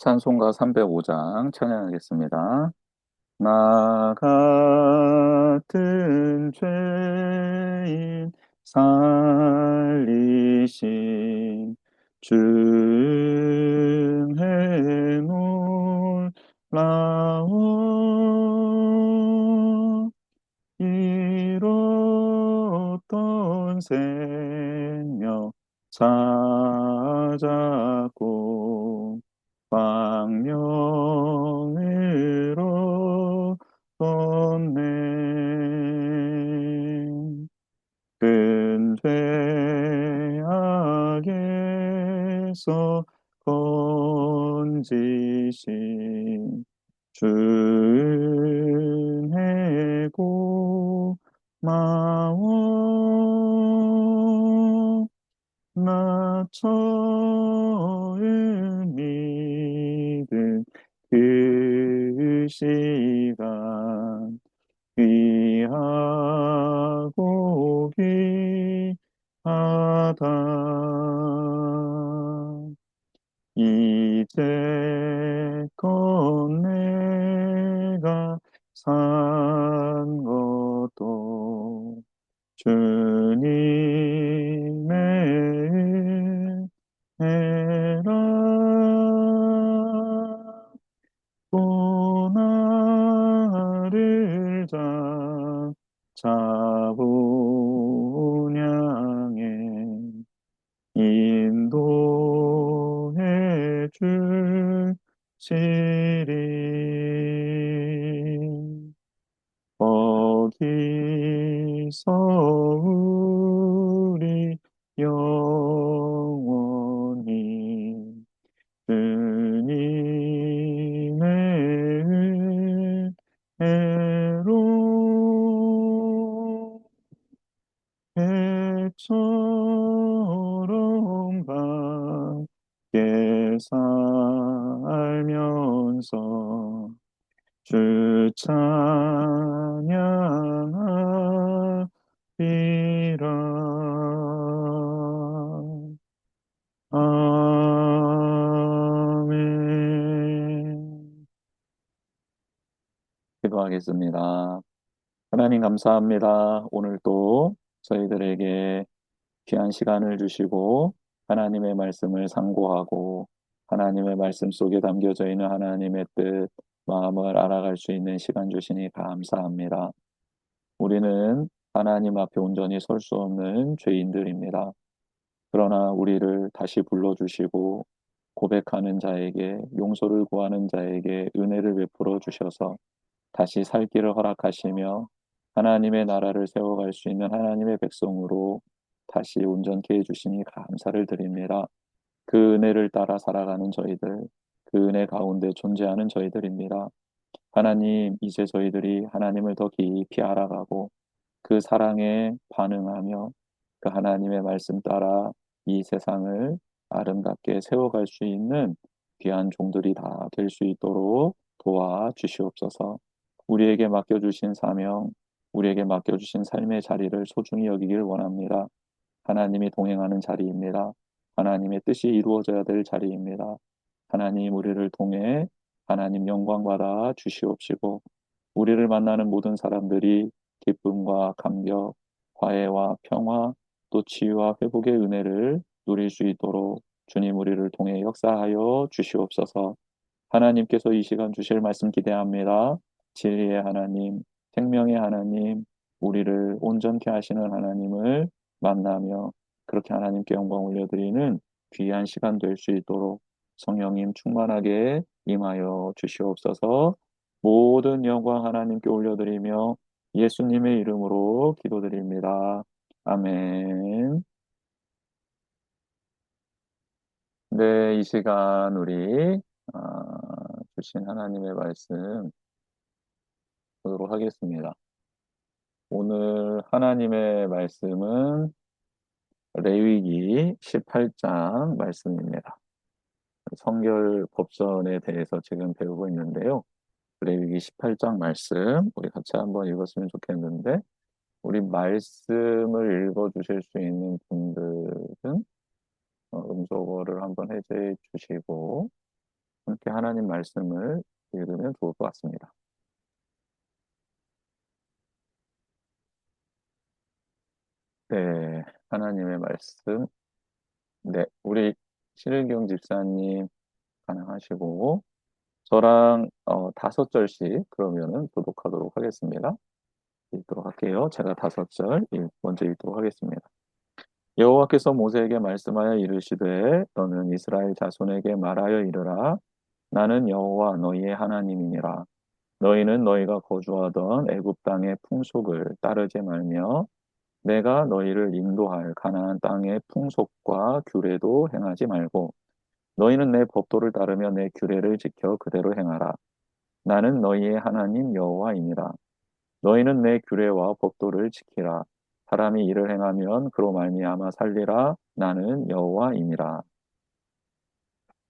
찬송가 305장 찬양하겠습니다. 나 같은 죄인 살리신 중에 놀라워 잃었던 생명 찾았고 광명으로 떴네. 큰 죄악에서 건지신 주은혜 고마워. 나 처음 믿은 그 시간 귀하고 귀하다. 이제껏 내가 산 것도 주님의 은혜라. 또 나를 잡은 양에 인도해 주시리. 거기서 우리 영원히 주님의 은혜로 배처럼 밝게 살면서 주 찬양하리라. 아멘. 기도하겠습니다. 하나님 감사합니다. 오늘 또 저희들에게 귀한 시간을 주시고 하나님의 말씀을 상고하고 하나님의 말씀 속에 담겨져 있는 하나님의 뜻, 마음을 알아갈 수 있는 시간 주시니 감사합니다. 우리는 하나님 앞에 온전히 설 수 없는 죄인들입니다. 그러나 우리를 다시 불러주시고 고백하는 자에게 용서를 구하는 자에게 은혜를 베풀어 주셔서 다시 살 길을 허락하시며 하나님의 나라를 세워갈 수 있는 하나님의 백성으로 다시 온전케 해주시니 감사를 드립니다. 그 은혜를 따라 살아가는 저희들, 그 은혜 가운데 존재하는 저희들입니다. 하나님, 이제 저희들이 하나님을 더 깊이 알아가고 그 사랑에 반응하며 그 하나님의 말씀 따라 이 세상을 아름답게 세워갈 수 있는 귀한 종들이 다 될 수 있도록 도와주시옵소서. 우리에게 맡겨주신 사명, 우리에게 맡겨주신 삶의 자리를 소중히 여기길 원합니다. 하나님이 동행하는 자리입니다. 하나님의 뜻이 이루어져야 될 자리입니다. 하나님 우리를 통해 하나님 영광 받아 주시옵시고 우리를 만나는 모든 사람들이 기쁨과 감격, 화해와 평화, 또 치유와 회복의 은혜를 누릴 수 있도록 주님 우리를 통해 역사하여 주시옵소서. 하나님께서 이 시간 주실 말씀 기대합니다. 진리의 하나님, 생명의 하나님, 우리를 온전케 하시는 하나님을 만나며 그렇게 하나님께 영광 올려드리는 귀한 시간 될 수 있도록 성령님 충만하게 임하여 주시옵소서. 모든 영광 하나님께 올려드리며 예수님의 이름으로 기도드립니다. 아멘. 네, 이 시간 우리 주신 하나님의 말씀 보도록 하겠습니다. 오늘 하나님의 말씀은 레위기 18장 말씀입니다. 성결 법전에 대해서 지금 배우고 있는데요. 레위기 18장 말씀 우리 같이 한번 읽었으면 좋겠는데 우리 말씀을 읽어주실 수 있는 분들은 음소거를 한번 해제해 주시고 함께 하나님 말씀을 읽으면 좋을 것 같습니다. 네, 하나님의 말씀. 네, 우리 신일경 집사님 가능하시고, 저랑 5절씩 그러면은 교독하도록 하겠습니다. 읽도록 할게요. 제가 5절 먼저 읽도록 하겠습니다. 여호와께서 모세에게 말씀하여 이르시되 너는 이스라엘 자손에게 말하여 이르라. 나는 여호와 너희의 하나님이니라. 너희는 너희가 거주하던 애굽 땅의 풍속을 따르지 말며 내가 너희를 인도할 가나안 땅의 풍속과 규례도 행하지 말고 너희는 내 법도를 따르며 내 규례를 지켜 그대로 행하라. 나는 너희의 하나님 여호와이니라. 너희는 내 규례와 법도를 지키라. 사람이 이를 행하면 그로 말미암아 살리라. 나는 여호와이니라.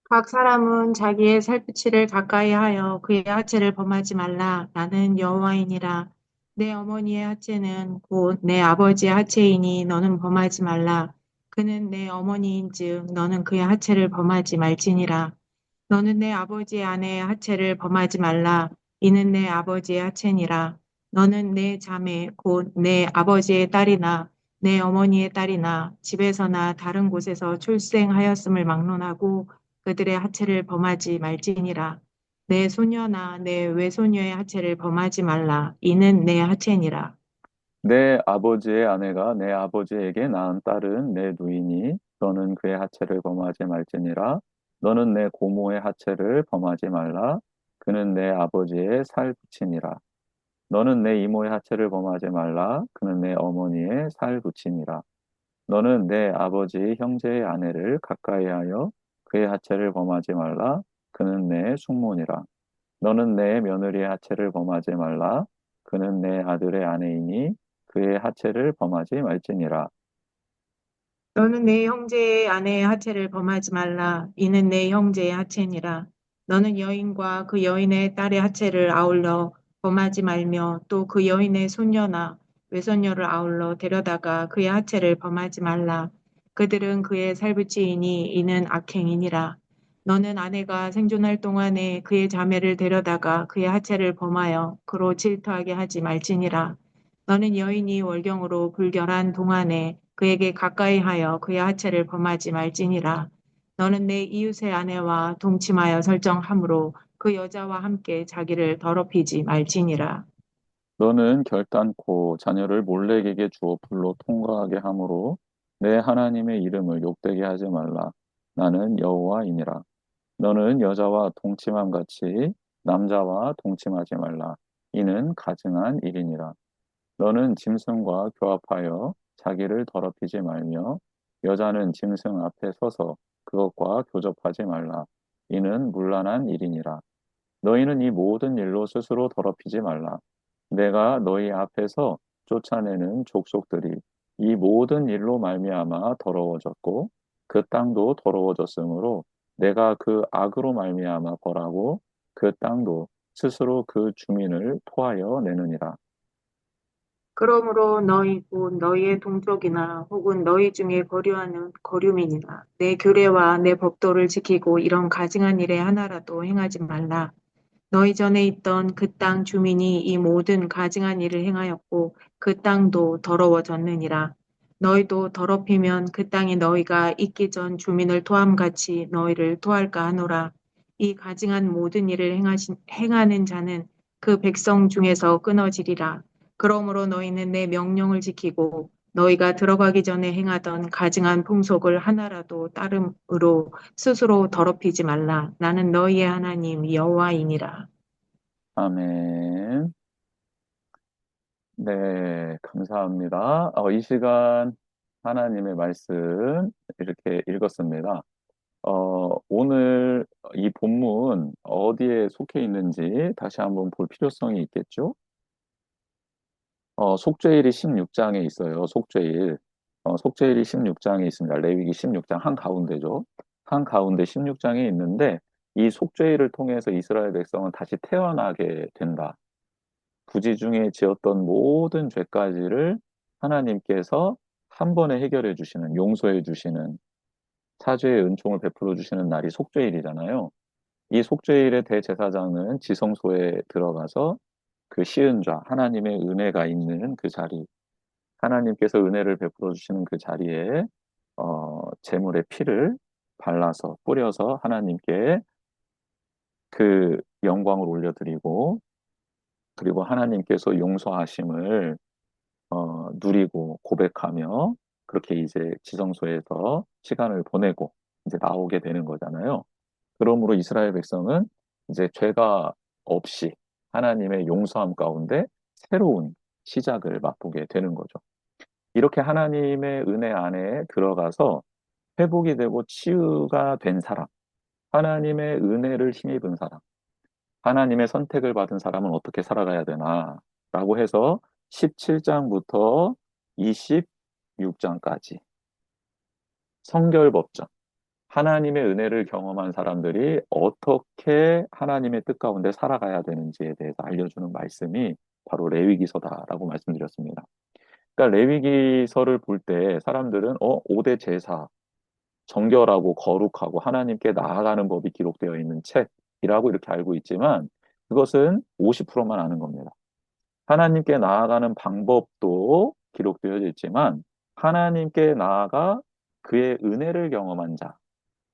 각 사람은 자기의 살붙이를 가까이 하여 그의 하체를 범하지 말라. 나는 여호와이니라. 내 어머니의 하체는 곧 내 아버지의 하체이니 너는 범하지 말라. 그는 내 어머니인즉 너는 그의 하체를 범하지 말지니라. 너는 내 아버지의 아내의 하체를 범하지 말라. 이는 내 아버지의 하체니라. 너는 내 자매 곧 내 아버지의 딸이나 내 어머니의 딸이나 집에서나 다른 곳에서 출생하였음을 막론하고 그들의 하체를 범하지 말지니라. 내 소녀나 내 외소녀의 하체를 범하지 말라. 이는 내 하체니라. 내 아버지의 아내가 내 아버지에게 낳은 딸은 내 누이니 너는 그의 하체를 범하지 말지니라. 너는 내 고모의 하체를 범하지 말라. 그는 내 아버지의 살붙이니라. 너는 내 이모의 하체를 범하지 말라. 그는 내 어머니의 살붙이니라. 너는 내 아버지 형제의 아내를 가까이하여 그의 하체를 범하지 말라. 그는 내 숙모니라. 너는 내 며느리의 하체를 범하지 말라. 그는 내 아들의 아내이니 그의 하체를 범하지 말지니라. 너는 내 형제의 아내의 하체를 범하지 말라. 이는 내 형제의 하체니라. 너는 여인과 그 여인의 딸의 하체를 아울러 범하지 말며 또 그 여인의 손녀나 외손녀를 아울러 데려다가 그의 하체를 범하지 말라. 그들은 그의 살붙이이니 이는 악행이니라. 너는 아내가 생존할 동안에 그의 자매를 데려다가 그의 하체를 범하여 그로 질투하게 하지 말지니라. 너는 여인이 월경으로 불결한 동안에 그에게 가까이 하여 그의 하체를 범하지 말지니라. 너는 내 이웃의 아내와 동침하여 설정함으로 그 여자와 함께 자기를 더럽히지 말지니라. 너는 결단코 자녀를 몰렉에게 주어 불로 통과하게 함으로 내 하나님의 이름을 욕되게 하지 말라. 나는 여호와이니라. 너는 여자와 동침함 같이 남자와 동침하지 말라. 이는 가증한 일이니라. 너는 짐승과 교합하여 자기를 더럽히지 말며 여자는 짐승 앞에 서서 그것과 교접하지 말라. 이는 문란한 일이니라. 너희는 이 모든 일로 스스로 더럽히지 말라. 내가 너희 앞에서 쫓아내는 족속들이 이 모든 일로 말미암아 더러워졌고 그 땅도 더러워졌으므로 내가 그 악으로 말미암아 벌하고 그 땅도 스스로 그 주민을 토하여 내느니라. 그러므로 너희 곧 너희의 동족이나 혹은 너희 중에 거류하는 거류민이나 내 규례와 내 법도를 지키고 이런 가증한 일에 하나라도 행하지 말라. 너희 전에 있던 그 땅 주민이 이 모든 가증한 일을 행하였고 그 땅도 더러워졌느니라. 너희도 더럽히면 그 땅이 너희가 있기 전 주민을 토함같이 너희를 토할까 하노라. 이 가증한 모든 일을 행하는 자는 그 백성 중에서 끊어지리라. 그러므로 너희는 내 명령을 지키고 너희가 들어가기 전에 행하던 가증한 풍속을 하나라도 따름으로 스스로 더럽히지 말라. 나는 너희의 하나님 여호와이니라. 아멘. 네, 감사합니다. 이 시간 하나님의 말씀 이렇게 읽었습니다. 오늘 이 본문 어디에 속해 있는지 다시 한번 볼 필요성이 있겠죠? 속죄일이 16장에 있어요. 속죄일. 속죄일이 16장에 있습니다. 레위기 16장 한가운데죠. 한가운데 16장에 있는데 이 속죄일을 통해서 이스라엘 백성은 다시 태어나게 된다. 부지 중에 지었던 모든 죄까지를 하나님께서 한 번에 해결해 주시는, 용서해 주시는, 사죄의 은총을 베풀어 주시는 날이 속죄일이잖아요. 이 속죄일의 대제사장은 지성소에 들어가서 그 시은좌, 하나님의 은혜가 있는 그 자리, 하나님께서 은혜를 베풀어 주시는 그 자리에 제물의 피를 발라서 뿌려서 하나님께 그 영광을 올려드리고, 그리고 하나님께서 용서하심을 누리고 고백하며 그렇게 이제 지성소에서 시간을 보내고 이제 나오게 되는 거잖아요. 그러므로 이스라엘 백성은 이제 죄가 없이 하나님의 용서함 가운데 새로운 시작을 맛보게 되는 거죠. 이렇게 하나님의 은혜 안에 들어가서 회복이 되고 치유가 된 사람, 하나님의 은혜를 힘입은 사람, 하나님의 선택을 받은 사람은 어떻게 살아가야 되나? 라고 해서 17장부터 26장까지 성결법정, 하나님의 은혜를 경험한 사람들이 어떻게 하나님의 뜻 가운데 살아가야 되는지에 대해서 알려주는 말씀이 바로 레위기서다라고 말씀드렸습니다. 그러니까 레위기서를 볼 때 사람들은 5대 제사, 정결하고 거룩하고 하나님께 나아가는 법이 기록되어 있는 책이라고 이렇게 알고 있지만 그것은 50%만 아는 겁니다. 하나님께 나아가는 방법도 기록되어 있지만 하나님께 나아가 그의 은혜를 경험한 자,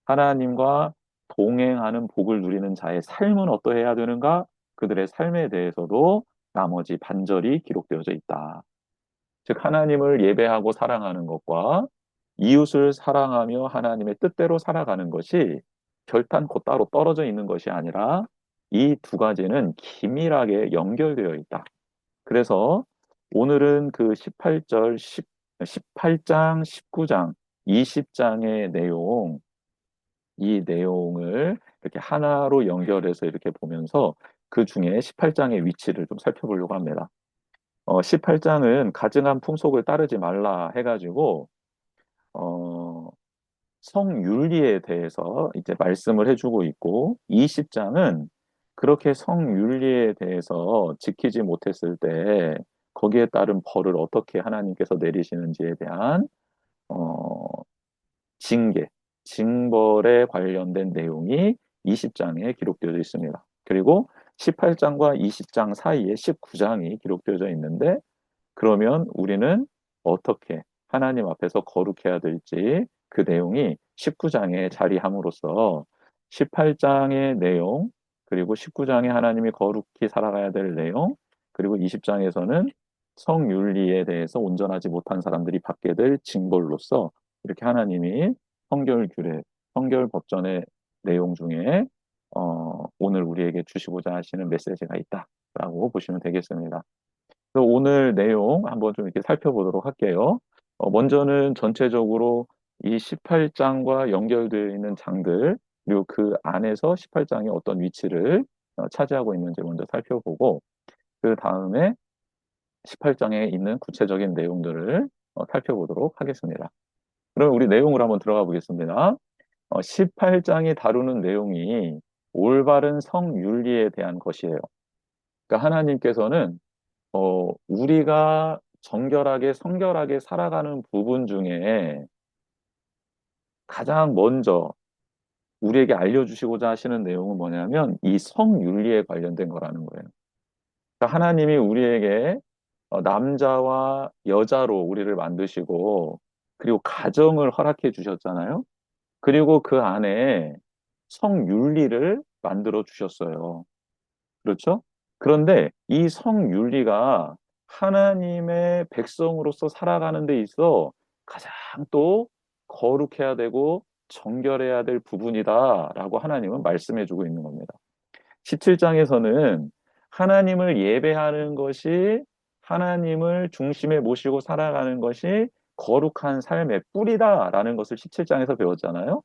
하나님과 동행하는 복을 누리는 자의 삶은 어떠해야 되는가? 그들의 삶에 대해서도 나머지 반절이 기록되어져 있다. 즉, 하나님을 예배하고 사랑하는 것과 이웃을 사랑하며 하나님의 뜻대로 살아가는 것이 결단코 따로 떨어져 있는 것이 아니라 이 두 가지는 긴밀하게 연결되어 있다. 그래서 오늘은 그 18절, 18장, 19장, 20장의 내용, 이 내용을 이렇게 하나로 연결해서 이렇게 보면서 그 중에 18장의 위치를 좀 살펴보려고 합니다. 18장은 가증한 풍속을 따르지 말라 해가지고, 어, 성윤리에 대해서 이제 말씀을 해주고 있고, 20장은 그렇게 성윤리에 대해서 지키지 못했을 때 거기에 따른 벌을 어떻게 하나님께서 내리시는지에 대한 어, 징계, 징벌에 관련된 내용이 20장에 기록되어 있습니다. 그리고 18장과 20장 사이에 19장이 기록되어 있는데 그러면 우리는 어떻게 하나님 앞에서 거룩해야 될지 그 내용이 19장에 자리함으로써 18장의 내용, 그리고 19장에 하나님이 거룩히 살아가야 될 내용, 그리고 20장에서는 성윤리에 대해서 온전하지 못한 사람들이 받게 될 징벌로서 이렇게 하나님이 성결 규례, 성결 법전의 내용 중에 오늘 우리에게 주시고자 하시는 메시지가 있다라고 보시면 되겠습니다. 그래서 오늘 내용 한번 좀 이렇게 살펴보도록 할게요. 먼저는 전체적으로 이 18장과 연결되어 있는 장들, 그리고 그 안에서 18장이 어떤 위치를 차지하고 있는지 먼저 살펴보고, 그 다음에 18장에 있는 구체적인 내용들을 살펴보도록 하겠습니다. 그럼 우리 내용으로 한번 들어가 보겠습니다. 18장이 다루는 내용이 올바른 성윤리에 대한 것이에요. 그러니까 하나님께서는 우리가 정결하게, 성결하게 살아가는 부분 중에 가장 먼저 우리에게 알려주시고자 하시는 내용은 뭐냐면 이 성윤리에 관련된 거라는 거예요. 그러니까 하나님이 우리에게 남자와 여자로 우리를 만드시고 그리고 가정을 허락해 주셨잖아요. 그리고 그 안에 성윤리를 만들어 주셨어요. 그렇죠? 그런데 이 성윤리가 하나님의 백성으로서 살아가는 데 있어 가장 또 거룩해야 되고 정결해야 될 부분이다라고 하나님은 말씀해 주고 있는 겁니다. 17장에서는 하나님을 예배하는 것이 하나님을 중심에 모시고 살아가는 것이 거룩한 삶의 뿌리다라는 것을 17장에서 배웠잖아요.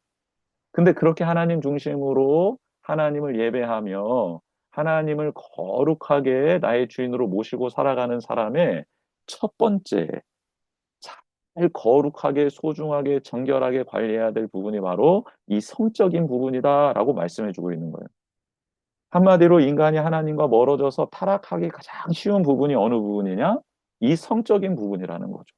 근데 그렇게 하나님 중심으로 하나님을 예배하며 하나님을 거룩하게 나의 주인으로 모시고 살아가는 사람의 첫 번째, 잘 거룩하게, 소중하게, 정결하게 관리해야 될 부분이 바로 이 성적인 부분이다라고 말씀해 주고 있는 거예요. 한마디로 인간이 하나님과 멀어져서 타락하기 가장 쉬운 부분이 어느 부분이냐? 이 성적인 부분이라는 거죠.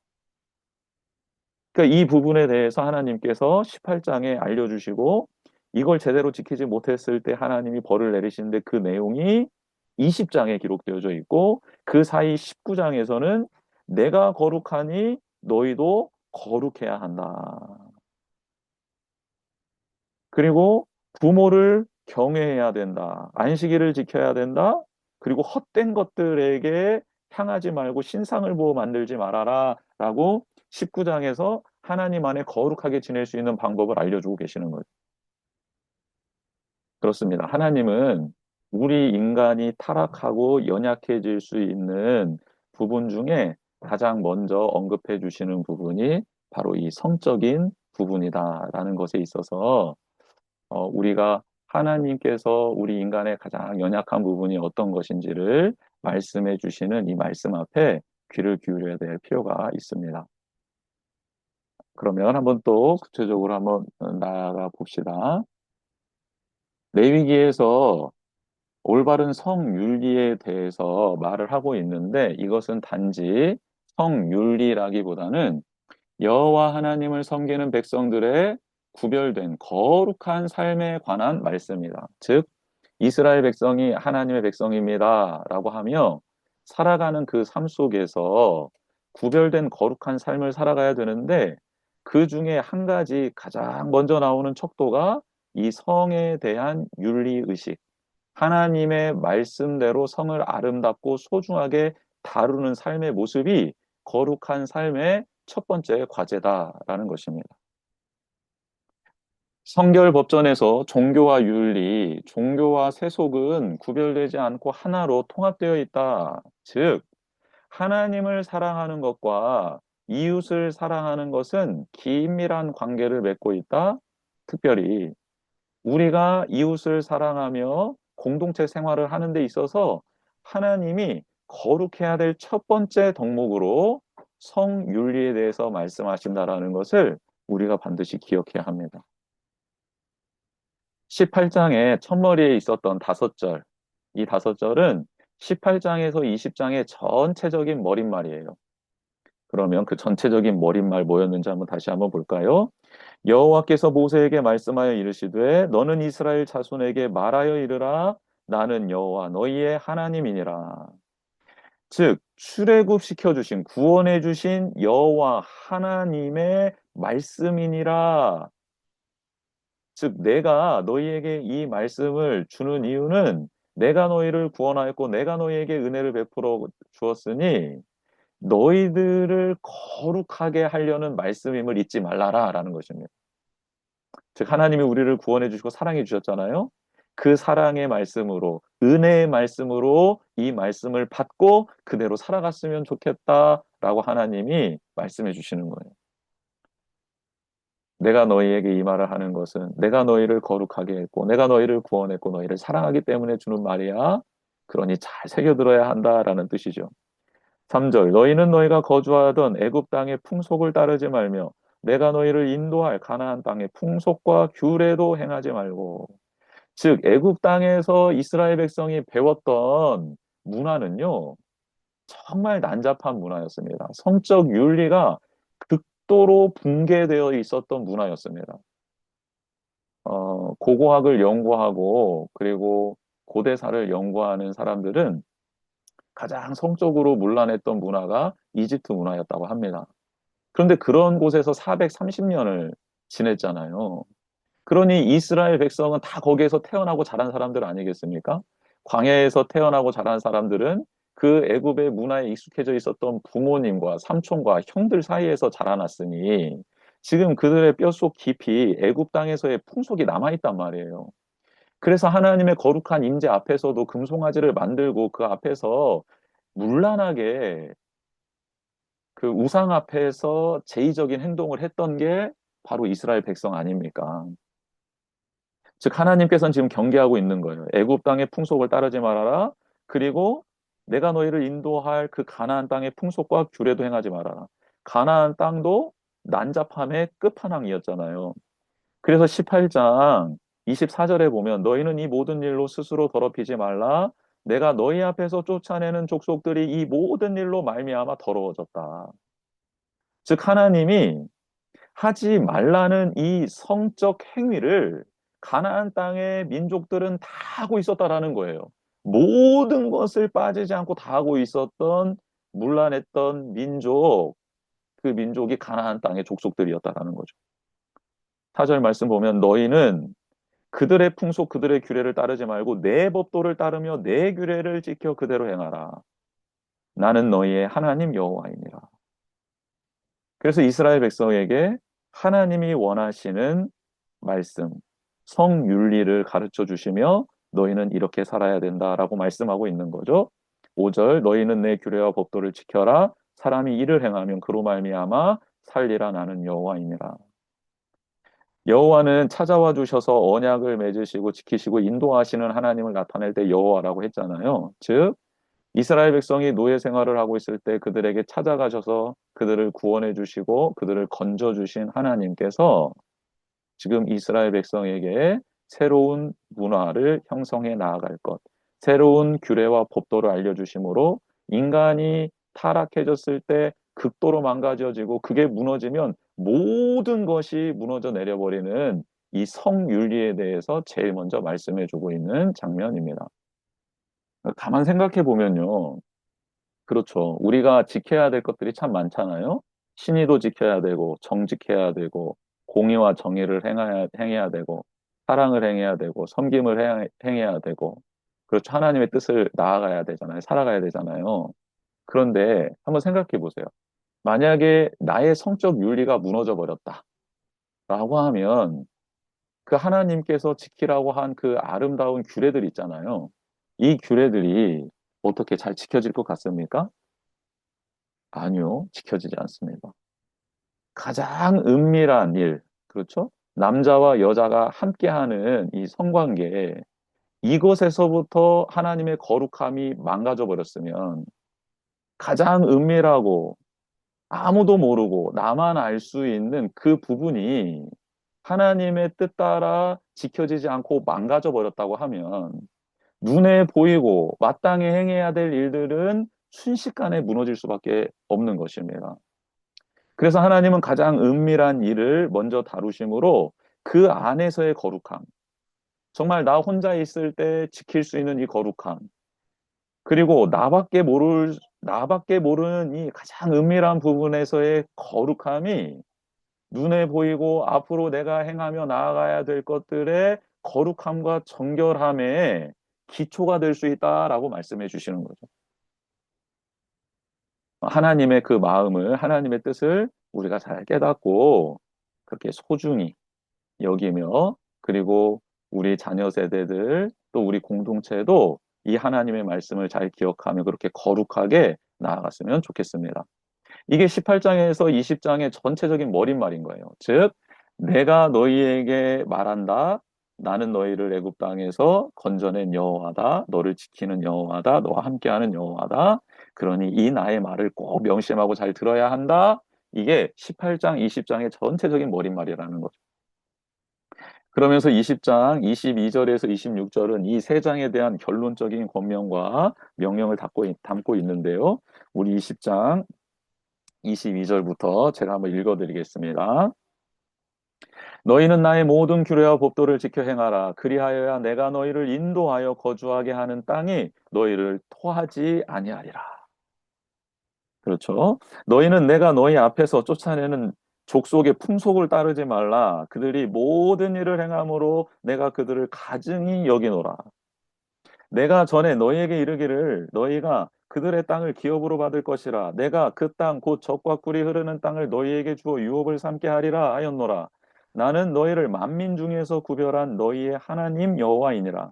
그러니까 이 부분에 대해서 하나님께서 18장에 알려주시고 이걸 제대로 지키지 못했을 때 하나님이 벌을 내리시는데 그 내용이 20장에 기록되어져 있고 그 사이 19장에서는 내가 거룩하니 너희도 거룩해야 한다. 그리고 부모를 경외해야 된다. 안식일을 지켜야 된다. 그리고 헛된 것들에게 향하지 말고 신상을 보고 만들지 말아라. 라고 19장에서 하나님 안에 거룩하게 지낼 수 있는 방법을 알려주고 계시는 거예요. 그렇습니다. 하나님은 우리 인간이 타락하고 연약해질 수 있는 부분 중에 가장 먼저 언급해 주시는 부분이 바로 이 성적인 부분이다라는 것에 있어서 우리가 하나님께서 우리 인간의 가장 연약한 부분이 어떤 것인지를 말씀해 주시는 이 말씀 앞에 귀를 기울여야 될 필요가 있습니다. 그러면 한번 또 구체적으로 한번 나아가 봅시다. 레위기에서 올바른 성윤리에 대해서 말을 하고 있는데 이것은 단지 성윤리라기보다는 여호와 하나님을 섬기는 백성들의 구별된 거룩한 삶에 관한 말씀이다. 즉, 이스라엘 백성이 하나님의 백성입니다라고 하며 살아가는 그 삶 속에서 구별된 거룩한 삶을 살아가야 되는데 그 중에 한 가지 가장 먼저 나오는 척도가 이 성에 대한 윤리 의식, 하나님의 말씀대로 성을 아름답고 소중하게 다루는 삶의 모습이 거룩한 삶의 첫 번째 과제다라는 것입니다. 성결 법전에서 종교와 윤리, 종교와 세속은 구별되지 않고 하나로 통합되어 있다. 즉, 하나님을 사랑하는 것과 이웃을 사랑하는 것은 긴밀한 관계를 맺고 있다. 특별히 우리가 이웃을 사랑하며 공동체 생활을 하는 데 있어서 하나님이 거룩해야 될 첫 번째 덕목으로 성윤리에 대해서 말씀하신다라는 것을 우리가 반드시 기억해야 합니다. 18장의 첫머리에 있었던 5절, 이 5절은 18장에서 20장의 전체적인 머릿말이에요. 그러면 그 전체적인 머릿말 뭐였는지 한번 다시 한번 볼까요? 여호와께서 모세에게 말씀하여 이르시되 너는 이스라엘 자손에게 말하여 이르라 나는 여호와 너희의 하나님이니라. 즉 출애굽시켜 주신 구원해 주신 여호와 하나님의 말씀이니라. 즉 내가 너희에게 이 말씀을 주는 이유는 내가 너희를 구원하였고 내가 너희에게 은혜를 베풀어 주었으니 너희들을 거룩하게 하려는 말씀임을 잊지 말라라라는 것입니다. 즉 하나님이 우리를 구원해 주시고 사랑해 주셨잖아요. 그 사랑의 말씀으로 은혜의 말씀으로 이 말씀을 받고 그대로 살아갔으면 좋겠다라고 하나님이 말씀해 주시는 거예요. 내가 너희에게 이 말을 하는 것은 내가 너희를 거룩하게 했고 내가 너희를 구원했고 너희를 사랑하기 때문에 주는 말이야. 그러니 잘 새겨들어야 한다라는 뜻이죠. 3절 너희는 너희가 거주하던 애굽 땅의 풍속을 따르지 말며 내가 너희를 인도할 가나안 땅의 풍속과 규례도 행하지 말고 즉 애굽 땅에서 이스라엘 백성이 배웠던 문화는요. 정말 난잡한 문화였습니다. 성적 윤리가 극도로 붕괴되어 있었던 문화였습니다. 고고학을 연구하고 그리고 고대사를 연구하는 사람들은 가장 성적으로 문란했던 문화가 이집트 문화였다고 합니다. 그런데 그런 곳에서 430년을 지냈잖아요. 그러니 이스라엘 백성은 다 거기에서 태어나고 자란 사람들 아니겠습니까? 광야에서 태어나고 자란 사람들은 그 애굽의 문화에 익숙해져 있었던 부모님과 삼촌과 형들 사이에서 자라났으니 지금 그들의 뼛속 깊이 애굽 땅에서의 풍속이 남아있단 말이에요. 그래서 하나님의 거룩한 임재 앞에서도 금송아지를 만들고 그 앞에서 문란하게 그 우상 앞에서 제의적인 행동을 했던 게 바로 이스라엘 백성 아닙니까? 즉 하나님께서는 지금 경계하고 있는 거예요. 애굽 땅의 풍속을 따르지 말아라. 그리고 내가 너희를 인도할 그 가나안 땅의 풍속과 규례도 행하지 말아라. 가나안 땅도 난잡함의 끝판왕이었잖아요. 그래서 18장 24절에 보면 너희는 이 모든 일로 스스로 더럽히지 말라. 내가 너희 앞에서 쫓아내는 족속들이 이 모든 일로 말미암아 더러워졌다. 즉 하나님이 하지 말라는 이 성적 행위를 가나안 땅의 민족들은 다 하고 있었다라는 거예요. 모든 것을 빠지지 않고 다 하고 있었던 문란했던 민족, 그 민족이 가나안 땅의 족속들이었다라는 거죠. 4절 말씀 보면 너희는 그들의 풍속 그들의 규례를 따르지 말고 내 법도를 따르며 내 규례를 지켜 그대로 행하라. 나는 너희의 하나님 여호와이니라. 그래서 이스라엘 백성에게 하나님이 원하시는 말씀, 성윤리를 가르쳐 주시며 너희는 이렇게 살아야 된다라고 말씀하고 있는 거죠. 5절 너희는 내 규례와 법도를 지켜라. 사람이 이를 행하면 그로 말미암아 살리라. 나는 여호와이니라. 여호와는 찾아와 주셔서 언약을 맺으시고 지키시고 인도하시는 하나님을 나타낼 때 여호와라고 했잖아요. 즉 이스라엘 백성이 노예 생활을 하고 있을 때 그들에게 찾아가셔서 그들을 구원해 주시고 그들을 건져 주신 하나님께서 지금 이스라엘 백성에게 새로운 문화를 형성해 나아갈 것, 새로운 규례와 법도를 알려주심으로 인간이 타락해졌을 때 극도로 망가져지고 그게 무너지면 모든 것이 무너져 내려버리는 이 성윤리에 대해서 제일 먼저 말씀해 주고 있는 장면입니다. 가만 생각해 보면요. 그렇죠. 우리가 지켜야 될 것들이 참 많잖아요. 신의도 지켜야 되고, 정직해야 되고, 공의와 정의를 행해야 되고, 사랑을 행해야 되고, 섬김을 행해야 되고, 그렇죠. 하나님의 뜻을 나아가야 되잖아요. 살아가야 되잖아요. 그런데 한번 생각해 보세요. 만약에 나의 성적 윤리가 무너져 버렸다라고 하면 그 하나님께서 지키라고 한 그 아름다운 규례들 있잖아요. 이 규례들이 어떻게 잘 지켜질 것 같습니까? 아니요, 지켜지지 않습니다. 가장 은밀한 일, 그렇죠? 남자와 여자가 함께하는 이 성관계, 이것에서부터 하나님의 거룩함이 망가져 버렸으면 가장 은밀하고 아무도 모르고 나만 알 수 있는 그 부분이 하나님의 뜻 따라 지켜지지 않고 망가져 버렸다고 하면 눈에 보이고 마땅히 행해야 될 일들은 순식간에 무너질 수밖에 없는 것입니다. 그래서 하나님은 가장 은밀한 일을 먼저 다루심으로 그 안에서의 거룩함, 정말 나 혼자 있을 때 지킬 수 있는 이 거룩함, 그리고 나밖에 모르는 이 가장 은밀한 부분에서의 거룩함이 눈에 보이고 앞으로 내가 행하며 나아가야 될 것들의 거룩함과 정결함의 기초가 될 수 있다라고 말씀해 주시는 거죠. 하나님의 그 마음을, 하나님의 뜻을 우리가 잘 깨닫고 그렇게 소중히 여기며 그리고 우리 자녀 세대들 또 우리 공동체도 이 하나님의 말씀을 잘 기억하며 그렇게 거룩하게 나아갔으면 좋겠습니다. 이게 18장에서 20장의 전체적인 머릿말인 거예요. 즉, 내가 너희에게 말한다. 나는 너희를 애굽 땅에서 건져낸 여호와다. 너를 지키는 여호와다. 너와 함께하는 여호와다. 그러니 이 나의 말을 꼭 명심하고 잘 들어야 한다. 이게 18장, 20장의 전체적인 머릿말이라는 거죠. 그러면서 20장 22절에서 26절은 이 세 장에 대한 결론적인 권면과 명령을 담고 있는데요. 우리 20장 22절부터 제가 한번 읽어드리겠습니다. 너희는 나의 모든 규례와 법도를 지켜 행하라. 그리하여야 내가 너희를 인도하여 거주하게 하는 땅이 너희를 토하지 아니하리라. 그렇죠? 너희는 내가 너희 앞에서 쫓아내는 족속의 풍속을 따르지 말라. 그들이 모든 일을 행함으로 내가 그들을 가증히 여기노라. 내가 전에 너희에게 이르기를 너희가 그들의 땅을 기업으로 받을 것이라. 내가 그 땅 곧 젖과 꿀이 흐르는 땅을 너희에게 주어 유업을 삼게 하리라 하였노라. 나는 너희를 만민 중에서 구별한 너희의 하나님 여호와이니라.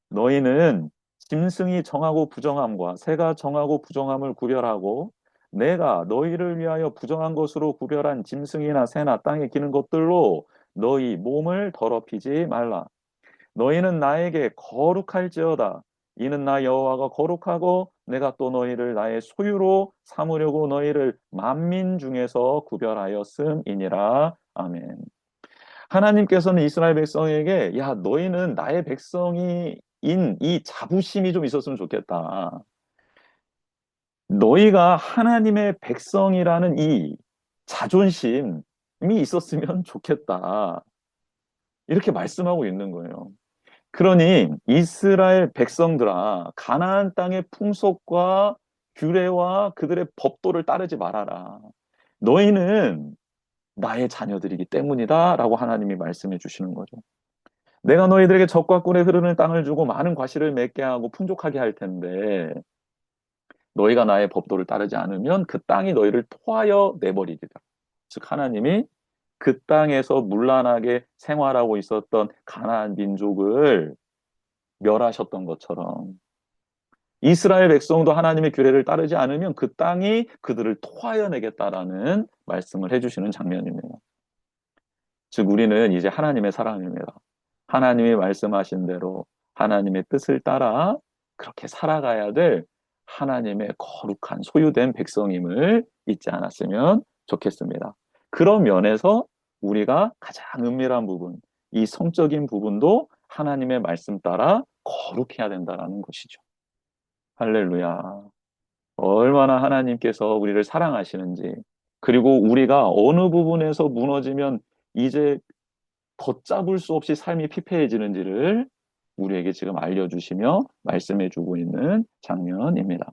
너희는 짐승이 정하고 부정함과 새가 정하고 부정함을 구별하고 내가 너희를 위하여 부정한 것으로 구별한 짐승이나 새나 땅에 기는 것들로 너희 몸을 더럽히지 말라. 너희는 나에게 거룩할지어다. 이는 나 여호와가 거룩하고 내가 또 너희를 나의 소유로 삼으려고 너희를 만민 중에서 구별하였음이니라. 아멘. 하나님께서는 이스라엘 백성에게 야, 너희는 나의 백성이인 이 자부심이 좀 있었으면 좋겠다. 너희가 하나님의 백성이라는 이 자존심이 있었으면 좋겠다. 이렇게 말씀하고 있는 거예요. 그러니 이스라엘 백성들아, 가나안 땅의 풍속과 규례와 그들의 법도를 따르지 말아라. 너희는 나의 자녀들이기 때문이다라고 하나님이 말씀해 주시는 거죠. 내가 너희들에게 젖과 꿀의 흐르는 땅을 주고 많은 과실을 맺게 하고 풍족하게 할 텐데 너희가 나의 법도를 따르지 않으면 그 땅이 너희를 토하여 내버리리라. 즉 하나님이 그 땅에서 문란하게 생활하고 있었던 가나안 민족을 멸하셨던 것처럼 이스라엘 백성도 하나님의 규례를 따르지 않으면 그 땅이 그들을 토하여 내겠다라는 말씀을 해주시는 장면입니다. 즉 우리는 이제 하나님의 사람입니다. 하나님이 말씀하신 대로 하나님의 뜻을 따라 그렇게 살아가야 될 하나님의 거룩한 소유된 백성임을 잊지 않았으면 좋겠습니다. 그런 면에서 우리가 가장 은밀한 부분, 이 성적인 부분도 하나님의 말씀 따라 거룩해야 된다는 것이죠. 할렐루야. 얼마나 하나님께서 우리를 사랑하시는지, 그리고 우리가 어느 부분에서 무너지면 이제 걷잡을 수 없이 삶이 피폐해지는지를 우리에게 지금 알려주시며 말씀해주고 있는 장면입니다.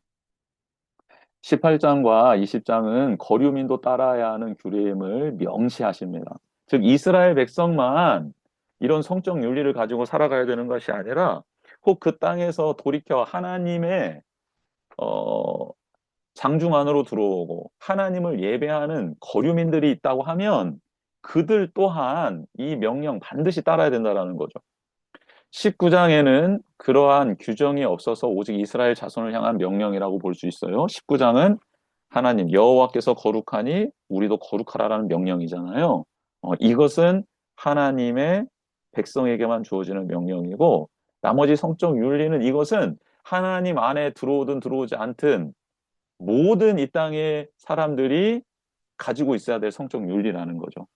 18장과 20장은 거류민도 따라야 하는 규례임을 명시하십니다. 즉 이스라엘 백성만 이런 성적 윤리를 가지고 살아가야 되는 것이 아니라 혹 그 땅에서 돌이켜 하나님의 어, 장중 안으로 들어오고 하나님을 예배하는 거류민들이 있다고 하면 그들 또한 이 명령 반드시 따라야 된다는 거죠. 19장에는 그러한 규정이 없어서 오직 이스라엘 자손을 향한 명령이라고 볼 수 있어요. 19장은 하나님 여호와께서 거룩하니 우리도 거룩하라라는 명령이잖아요. 이것은 하나님의 백성에게만 주어지는 명령이고 나머지 성적 윤리는 이것은 하나님 안에 들어오든 들어오지 않든 모든 이 땅의 사람들이 가지고 있어야 될 성적 윤리라는 거죠.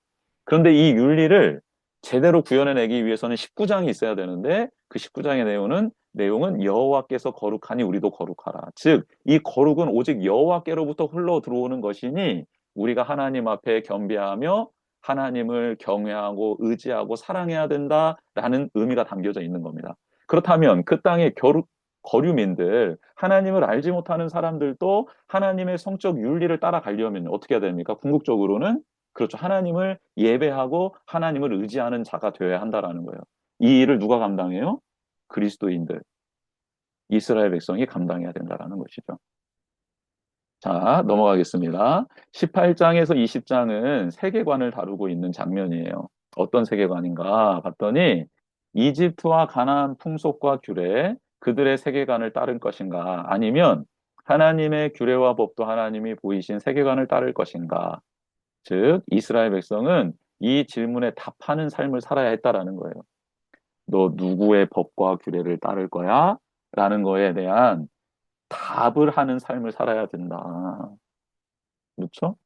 그런데 이 윤리를 제대로 구현해내기 위해서는 19장이 있어야 되는데 그 19장의 내용은 여호와께서 거룩하니 우리도 거룩하라. 즉, 이 거룩은 오직 여호와께로부터 흘러 들어오는 것이니 우리가 하나님 앞에 겸비하며 하나님을 경외하고 의지하고 사랑해야 된다라는 의미가 담겨져 있는 겁니다. 그렇다면 그 땅의 거류민들, 하나님을 알지 못하는 사람들도 하나님의 성적 윤리를 따라가려면 어떻게 해야 됩니까? 궁극적으로는 그렇죠. 하나님을 예배하고 하나님을 의지하는 자가 되어야 한다라는 거예요. 이 일을 누가 감당해요? 그리스도인들, 이스라엘 백성이 감당해야 된다라는 것이죠. 자, 넘어가겠습니다. 18장에서 20장은 세계관을 다루고 있는 장면이에요. 어떤 세계관인가 봤더니 이집트와 가나안 풍속과 규례, 그들의 세계관을 따를 것인가 아니면 하나님의 규례와 법도 하나님이 보이신 세계관을 따를 것인가. 즉, 이스라엘 백성은 이 질문에 답하는 삶을 살아야 했다라는 거예요. 너 누구의 법과 규례를 따를 거야? 라는 거에 대한 답을 하는 삶을 살아야 된다. 그렇죠?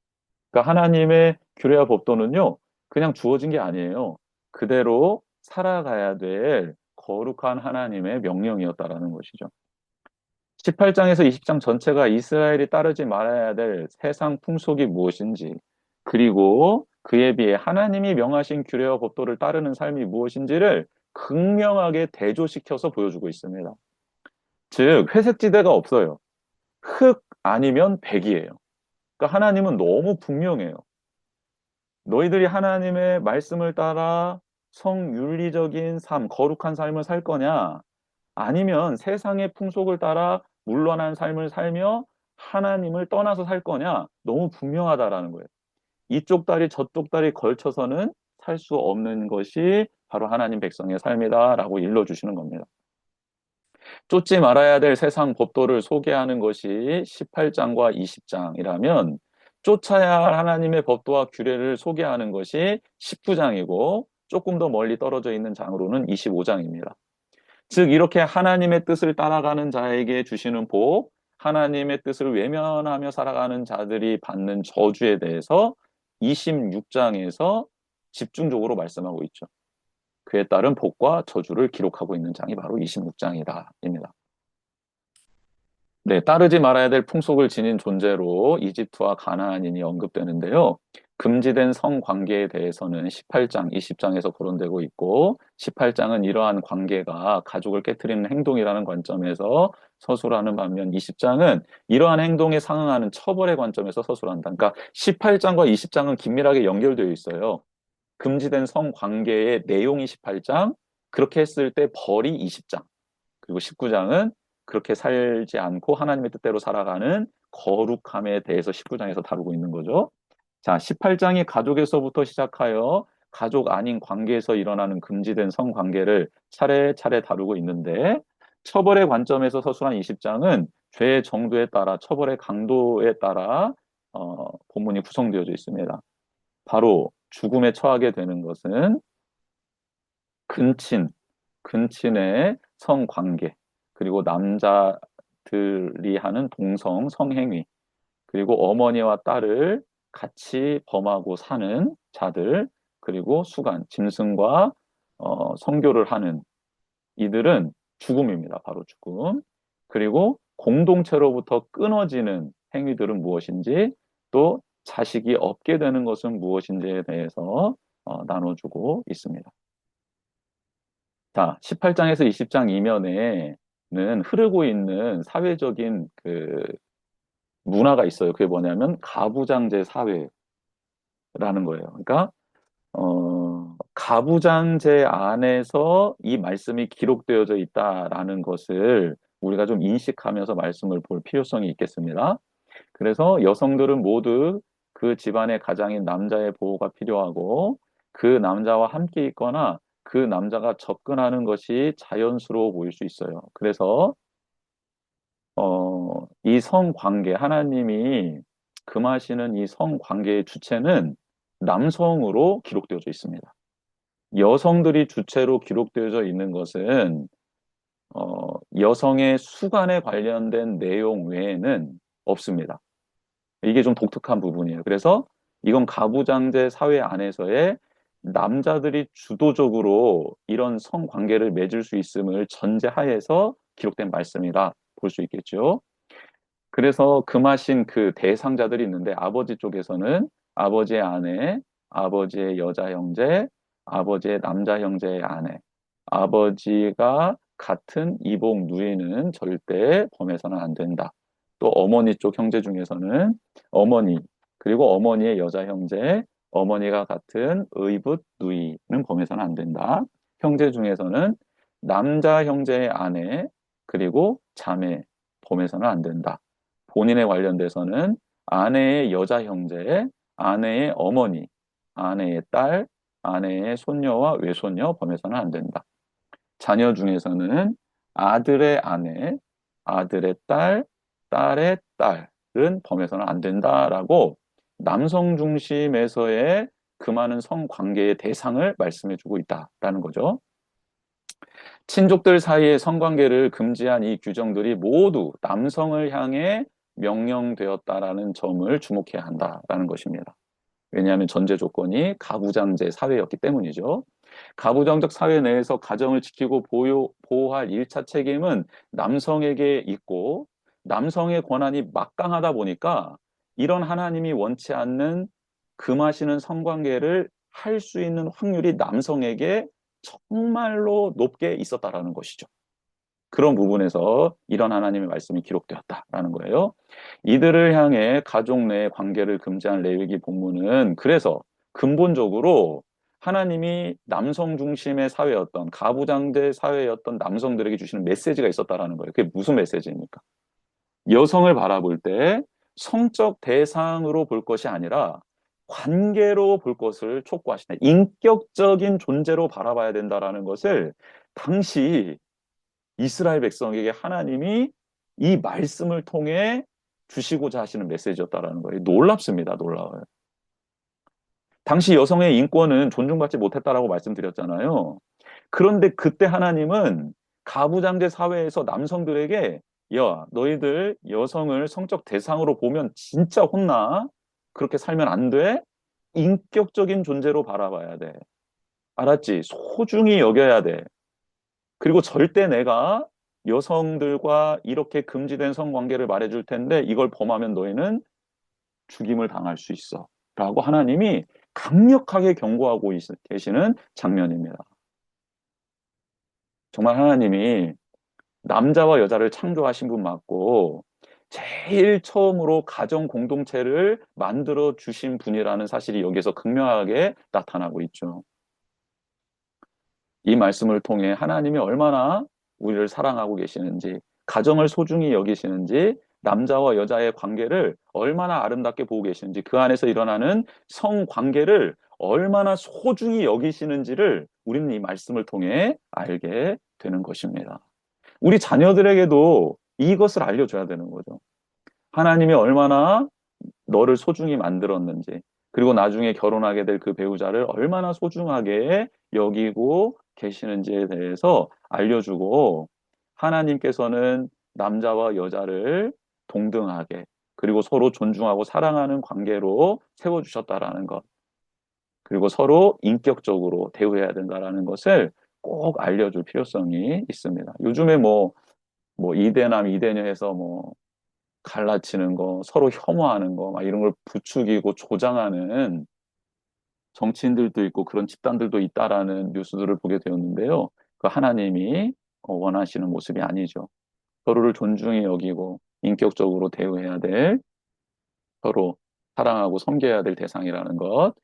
그러니까 하나님의 규례와 법도는요, 그냥 주어진 게 아니에요. 그대로 살아가야 될 거룩한 하나님의 명령이었다라는 것이죠. 18장에서 20장 전체가 이스라엘이 따르지 말아야 될 세상 풍속이 무엇인지, 그리고 그에 비해 하나님이 명하신 규례와 법도를 따르는 삶이 무엇인지를 극명하게 대조시켜서 보여주고 있습니다. 즉, 회색지대가 없어요. 흑 아니면 백이에요. 그러니까 하나님은 너무 분명해요. 너희들이 하나님의 말씀을 따라 성윤리적인 삶, 거룩한 삶을 살 거냐? 아니면 세상의 풍속을 따라 물러난 삶을 살며 하나님을 떠나서 살 거냐? 너무 분명하다라는 거예요. 이쪽 다리 저쪽 다리 걸쳐서는 살 수 없는 것이 바로 하나님 백성의 삶이다라고 일러주시는 겁니다. 쫓지 말아야 될 세상 법도를 소개하는 것이 18장과 20장이라면 쫓아야 할 하나님의 법도와 규례를 소개하는 것이 19장이고 조금 더 멀리 떨어져 있는 장으로는 25장입니다. 즉 이렇게 하나님의 뜻을 따라가는 자에게 주시는 복, 하나님의 뜻을 외면하며 살아가는 자들이 받는 저주에 대해서 26장에서 집중적으로 말씀하고 있죠. 그에 따른 복과 저주를 기록하고 있는 장이 바로 26장이다. 입니다. 네, 따르지 말아야 될 풍속을 지닌 존재로 이집트와 가나안인이 언급되는데요. 금지된 성관계에 대해서는 18장, 20장에서 거론되고 있고 18장은 이러한 관계가 가족을 깨트리는 행동이라는 관점에서 서술하는 반면 20장은 이러한 행동에 상응하는 처벌의 관점에서 서술한다. 그러니까 18장과 20장은 긴밀하게 연결되어 있어요. 금지된 성관계의 내용이 18장, 그렇게 했을 때 벌이 20장, 그리고 19장은 그렇게 살지 않고 하나님의 뜻대로 살아가는 거룩함에 대해서 19장에서 다루고 있는 거죠. 자, 18장이 가족에서부터 시작하여 가족 아닌 관계에서 일어나는 금지된 성관계를 차례차례 다루고 있는데 처벌의 관점에서 서술한 20장은 죄의 정도에 따라 처벌의 강도에 따라 본문이 구성되어져 있습니다. 바로 죽음에 처하게 되는 것은 근친, 근친의 성관계, 그리고 남자들이 하는 동성 성행위, 그리고 어머니와 딸을 같이 범하고 사는 자들, 그리고 수간, 짐승과 성교를 하는 이들은 죽음입니다. 바로 죽음. 그리고 공동체로부터 끊어지는 행위들은 무엇인지, 또 자식이 없게 되는 것은 무엇인지에 대해서 나눠주고 있습니다. 자, 18장에서 20장 이면에는 흐르고 있는 사회적인 그 문화가 있어요. 그게 뭐냐면 가부장제 사회라는 거예요. 그러니까 가부장제 안에서 이 말씀이 기록되어져 있다라는 것을 우리가 좀 인식하면서 말씀을 볼 필요성이 있겠습니다. 그래서 여성들은 모두 그 집안의 가장인 남자의 보호가 필요하고 그 남자와 함께 있거나 그 남자가 접근하는 것이 자연스러워 보일 수 있어요. 그래서 이 성관계, 하나님이 금하시는 이 성관계의 주체는 남성으로 기록되어져 있습니다. 여성들이 주체로 기록되어져 있는 것은 여성의 수간에 관련된 내용 외에는 없습니다. 이게 좀 독특한 부분이에요. 그래서 이건 가부장제 사회 안에서의 남자들이 주도적으로 이런 성관계를 맺을 수 있음을 전제하에서 기록된 말씀이라 볼 수 있겠죠. 그래서 금하신 그 대상자들이 있는데 아버지 쪽에서는 아버지의 아내, 아버지의 여자 형제, 아버지의 남자 형제의 아내, 아버지가 같은 이복 누이는 절대 범해서는 안 된다. 또 어머니 쪽 형제 중에서는 어머니, 그리고 어머니의 여자 형제, 어머니가 같은 의붓 누이는 범해서는 안 된다. 형제 중에서는 남자 형제의 아내, 그리고 자매, 범해서는 안 된다. 본인에 관련돼서는 아내의 여자 형제, 아내의 어머니, 아내의 딸, 아내의 손녀와 외손녀 범해서는 안 된다. 자녀 중에서는 아들의 아내, 아들의 딸, 딸의 딸은 범해서는 안 된다라고 남성 중심에서의 그 많은 성관계의 대상을 말씀해주고 있다라는 거죠. 친족들 사이의 성관계를 금지한 이 규정들이 모두 남성을 향해 명령되었다라는 점을 주목해야 한다라는 것입니다. 왜냐하면 전제 조건이 가부장제 사회였기 때문이죠. 가부장적 사회 내에서 가정을 지키고 보호할 1차 책임은 남성에게 있고 남성의 권한이 막강하다 보니까 이런 하나님이 원치 않는 금하시는 성관계를 할 수 있는 확률이 남성에게 정말로 높게 있었다라는 것이죠. 그런 부분에서 이런 하나님의 말씀이 기록되었다라는 거예요. 이들을 향해 가족 내 관계를 금지한 레위기 본문은 그래서 근본적으로 하나님이 남성 중심의 사회였던 가부장제 사회였던 남성들에게 주시는 메시지가 있었다라는 거예요. 그게 무슨 메시지입니까? 여성을 바라볼 때 성적 대상으로 볼 것이 아니라 관계로 볼 것을 촉구하시네. 인격적인 존재로 바라봐야 된다라는 것을 당시 이스라엘 백성에게 하나님이 이 말씀을 통해 주시고자 하시는 메시지였다라는 거예요. 놀랍습니다. 놀라워요. 당시 여성의 인권은 존중받지 못했다라고 말씀드렸잖아요. 그런데 그때 하나님은 가부장제 사회에서 남성들에게 야, 너희들 여성을 성적 대상으로 보면 진짜 혼나. 그렇게 살면 안 돼. 인격적인 존재로 바라봐야 돼. 알았지? 소중히 여겨야 돼. 그리고 절대 내가 여성들과 이렇게 금지된 성관계를 말해줄 텐데 이걸 범하면 너희는 죽임을 당할 수 있어. 라고 하나님이 강력하게 경고하고 계시는 장면입니다. 정말 하나님이 남자와 여자를 창조하신 분 맞고 제일 처음으로 가정 공동체를 만들어 주신 분이라는 사실이 여기서 극명하게 나타나고 있죠. 이 말씀을 통해 하나님이 얼마나 우리를 사랑하고 계시는지, 가정을 소중히 여기시는지, 남자와 여자의 관계를 얼마나 아름답게 보고 계시는지, 그 안에서 일어나는 성관계를 얼마나 소중히 여기시는지를 우리는 이 말씀을 통해 알게 되는 것입니다. 우리 자녀들에게도 이것을 알려줘야 되는 거죠. 하나님이 얼마나 너를 소중히 만들었는지, 그리고 나중에 결혼하게 될 그 배우자를 얼마나 소중하게 여기고 계시는지에 대해서 알려주고, 하나님께서는 남자와 여자를 동등하게, 그리고 서로 존중하고 사랑하는 관계로 세워주셨다라는 것, 그리고 서로 인격적으로 대우해야 된다라는 것을 꼭 알려줄 필요성이 있습니다. 요즘에 뭐 이대남 이대녀 해서 뭐 갈라치는 거, 서로 혐오하는 거, 막 이런 걸 부추기고 조장하는 정치인들도 있고 그런 집단들도 있다라는 뉴스들을 보게 되었는데요. 그 하나님이 원하시는 모습이 아니죠. 서로를 존중히 여기고 인격적으로 대우해야 될, 서로 사랑하고 섬겨야 될 대상이라는 것.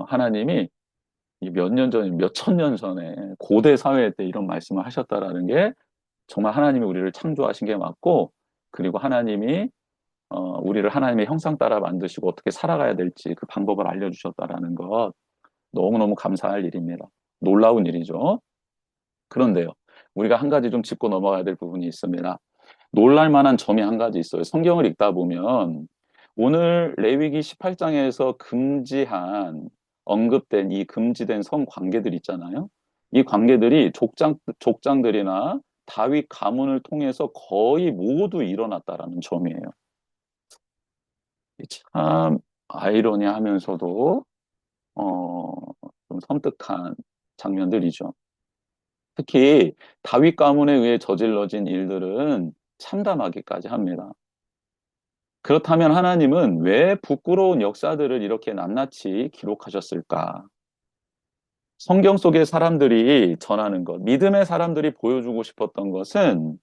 하나님이 몇 년 전, 몇 천 년 전에 고대 사회 때 이런 말씀을 하셨다라는 게 정말 하나님이 우리를 창조하신 게 맞고, 그리고 하나님이 우리를 하나님의 형상 따라 만드시고 어떻게 살아가야 될지 그 방법을 알려주셨다라는 것 너무너무 감사할 일입니다. 놀라운 일이죠. 그런데요, 우리가 한 가지 좀 짚고 넘어가야 될 부분이 있습니다. 놀랄 만한 점이 한 가지 있어요. 성경을 읽다 보면 오늘 레위기 18장에서 언급된 이 금지된 성관계들 있잖아요. 이 관계들이 족장들이나 다윗 가문을 통해서 거의 모두 일어났다라는 점이에요. 참 아이러니하면서도 어, 좀 섬뜩한 장면들이죠. 특히 다윗 가문에 의해 저질러진 일들은 참담하기까지 합니다. 그렇다면 하나님은 왜 부끄러운 역사들을 이렇게 낱낱이 기록하셨을까? 성경 속의 사람들이 전하는 것, 믿음의 사람들이 보여주고 싶었던 것은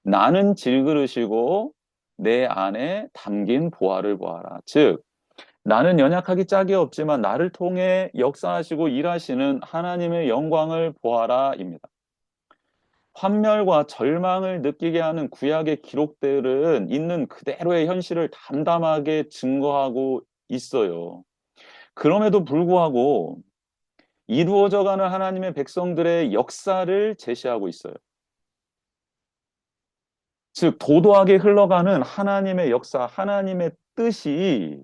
나는 질그릇이고 내 안에 담긴 보화를 보아라. 즉, 나는 연약하기 짝이 없지만 나를 통해 역사하시고 일하시는 하나님의 영광을 보아라입니다. 환멸과 절망을 느끼게 하는 구약의 기록들은 있는 그대로의 현실을 담담하게 증거하고 있어요. 그럼에도 불구하고 이루어져가는 하나님의 백성들의 역사를 제시하고 있어요. 즉, 도도하게 흘러가는 하나님의 역사, 하나님의 뜻이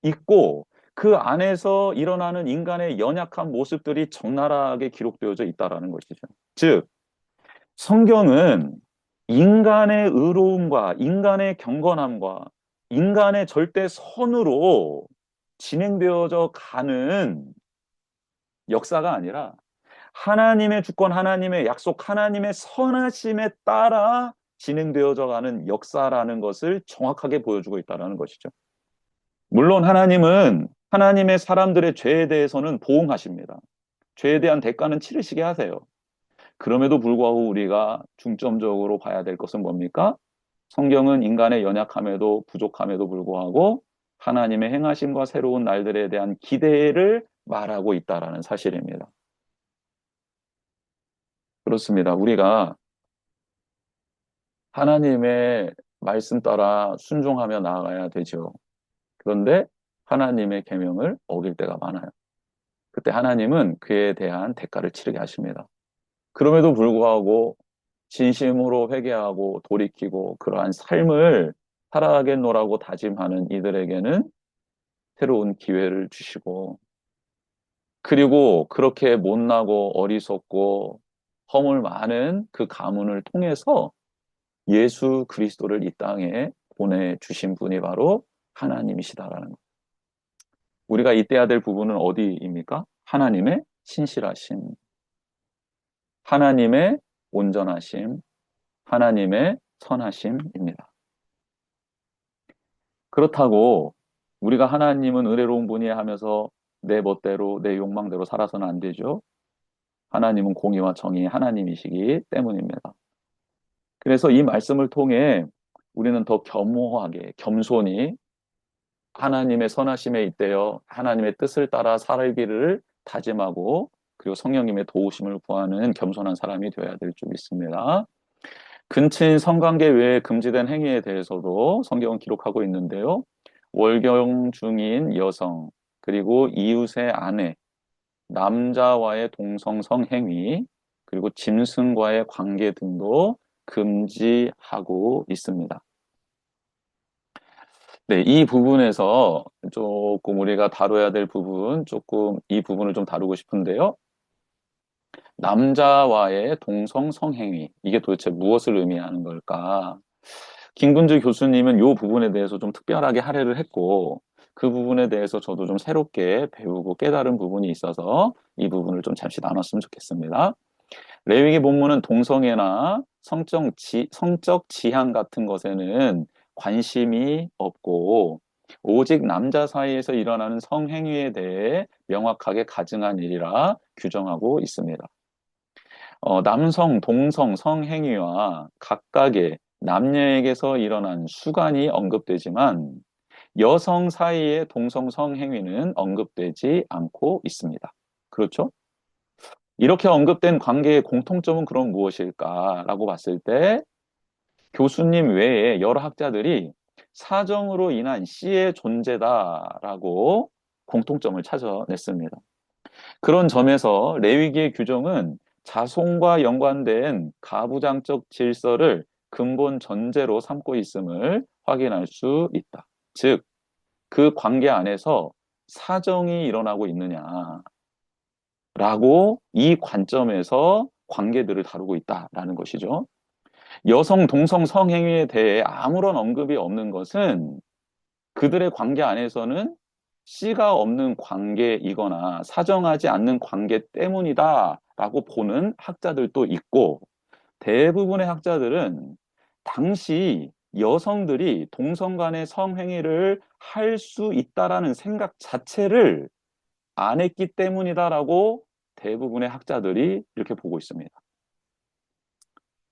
있고 그 안에서 일어나는 인간의 연약한 모습들이 적나라하게 기록되어져 있다라는 것이죠. 즉, 성경은 인간의 의로움과 인간의 경건함과 인간의 절대 선으로 진행되어져 가는 역사가 아니라 하나님의 주권, 하나님의 약속, 하나님의 선하심에 따라 진행되어져 가는 역사라는 것을 정확하게 보여주고 있다는 것이죠. 물론 하나님은 하나님의 사람들의 죄에 대해서는 보응하십니다. 죄에 대한 대가는 치르시게 하세요. 그럼에도 불구하고 우리가 중점적으로 봐야 될 것은 뭡니까? 성경은 인간의 연약함에도 부족함에도 불구하고 하나님의 행하심과 새로운 날들에 대한 기대를 말하고 있다라는 사실입니다. 그렇습니다. 우리가 하나님의 말씀 따라 순종하며 나아가야 되죠. 그런데 하나님의 계명을 어길 때가 많아요. 그때 하나님은 그에 대한 대가를 치르게 하십니다. 그럼에도 불구하고 진심으로 회개하고 돌이키고 그러한 삶을 살아가겠노라고 다짐하는 이들에게는 새로운 기회를 주시고, 그리고 그렇게 못나고 어리석고 허물 많은 그 가문을 통해서 예수 그리스도를 이 땅에 보내주신 분이 바로 하나님이시다라는 것. 우리가 이때야 될 부분은 어디입니까? 하나님의 신실하심, 하나님의 온전하심, 하나님의 선하심입니다. 그렇다고 우리가 하나님은 은혜로운 분이 하면서 내 멋대로, 내 욕망대로 살아서는 안 되죠. 하나님은 공의와 정의의 하나님이시기 때문입니다. 그래서 이 말씀을 통해 우리는 더 겸허하게, 겸손히 하나님의 선하심에 잇대어 하나님의 뜻을 따라 살기를 다짐하고 그리고 성령님의 도우심을 구하는 겸손한 사람이 되어야 될 줄 믿습니다. 근친 성관계 외에 금지된 행위에 대해서도 성경은 기록하고 있는데요. 월경 중인 여성, 그리고 이웃의 아내, 남자와의 동성 성행위, 그리고 짐승과의 관계 등도 금지하고 있습니다. 네, 이 부분에서 조금 우리가 다뤄야 될 부분, 조금 이 부분을 좀 다루고 싶은데요. 남자와의 동성 성행위, 이게 도대체 무엇을 의미하는 걸까? 김근주 교수님은 이 부분에 대해서 좀 특별하게 할애를 했고, 그 부분에 대해서 저도 좀 새롭게 배우고 깨달은 부분이 있어서 이 부분을 좀 잠시 나눴으면 좋겠습니다. 레위기 본문은 동성애나 성적 지향 같은 것에는 관심이 없고, 오직 남자 사이에서 일어나는 성행위에 대해 명확하게 가증한 일이라 규정하고 있습니다. 남성, 동성 성행위와 각각의 남녀에게서 일어난 수간이 언급되지만 여성 사이의 동성 성행위는 언급되지 않고 있습니다. 그렇죠? 이렇게 언급된 관계의 공통점은 그럼 무엇일까라고 봤을 때 교수님 외에 여러 학자들이 사정으로 인한 씨의 존재다라고 공통점을 찾아냈습니다. 그런 점에서 레위기의 규정은 자손과 연관된 가부장적 질서를 근본 전제로 삼고 있음을 확인할 수 있다. 즉, 그 관계 안에서 사정이 일어나고 있느냐라고 이 관점에서 관계들을 다루고 있다라는 것이죠. 여성 동성 성행위에 대해 아무런 언급이 없는 것은 그들의 관계 안에서는 씨가 없는 관계이거나 사정하지 않는 관계 때문이다라고 보는 학자들도 있고 대부분의 학자들은 당시 여성들이 동성 간의 성행위를 할 수 있다라는 생각 자체를 안 했기 때문이다라고 대부분의 학자들이 이렇게 보고 있습니다.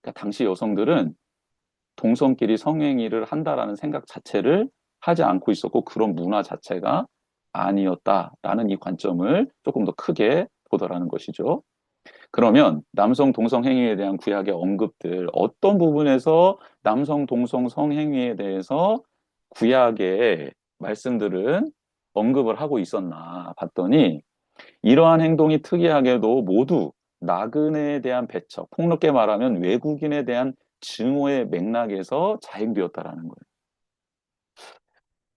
그러니까 당시 여성들은 동성끼리 성행위를 한다라는 생각 자체를 하지 않고 있었고 그런 문화 자체가 아니었다라는 이 관점을 조금 더 크게 보더라는 것이죠. 그러면 남성 동성 행위에 대한 구약의 언급들 어떤 부분에서 남성 동성 성행위에 대해서 구약의 말씀들은 언급을 하고 있었나 봤더니 이러한 행동이 특이하게도 모두 나그네에 대한 배척, 폭넓게 말하면 외국인에 대한 증오의 맥락에서 자행되었다라는 거예요.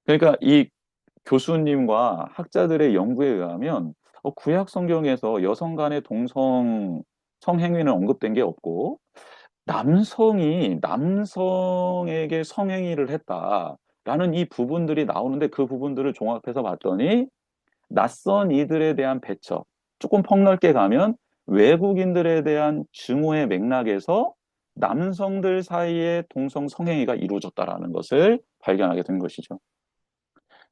그러니까 이 교수님과 학자들의 연구에 의하면 구약 성경에서 여성 간의 동성 성행위는 언급된 게 없고 남성이 남성에게 성행위를 했다라는 이 부분들이 나오는데 그 부분들을 종합해서 봤더니 낯선 이들에 대한 배척, 조금 폭넓게 가면 외국인들에 대한 증오의 맥락에서 남성들 사이에 동성 성행위가 이루어졌다라는 것을 발견하게 된 것이죠.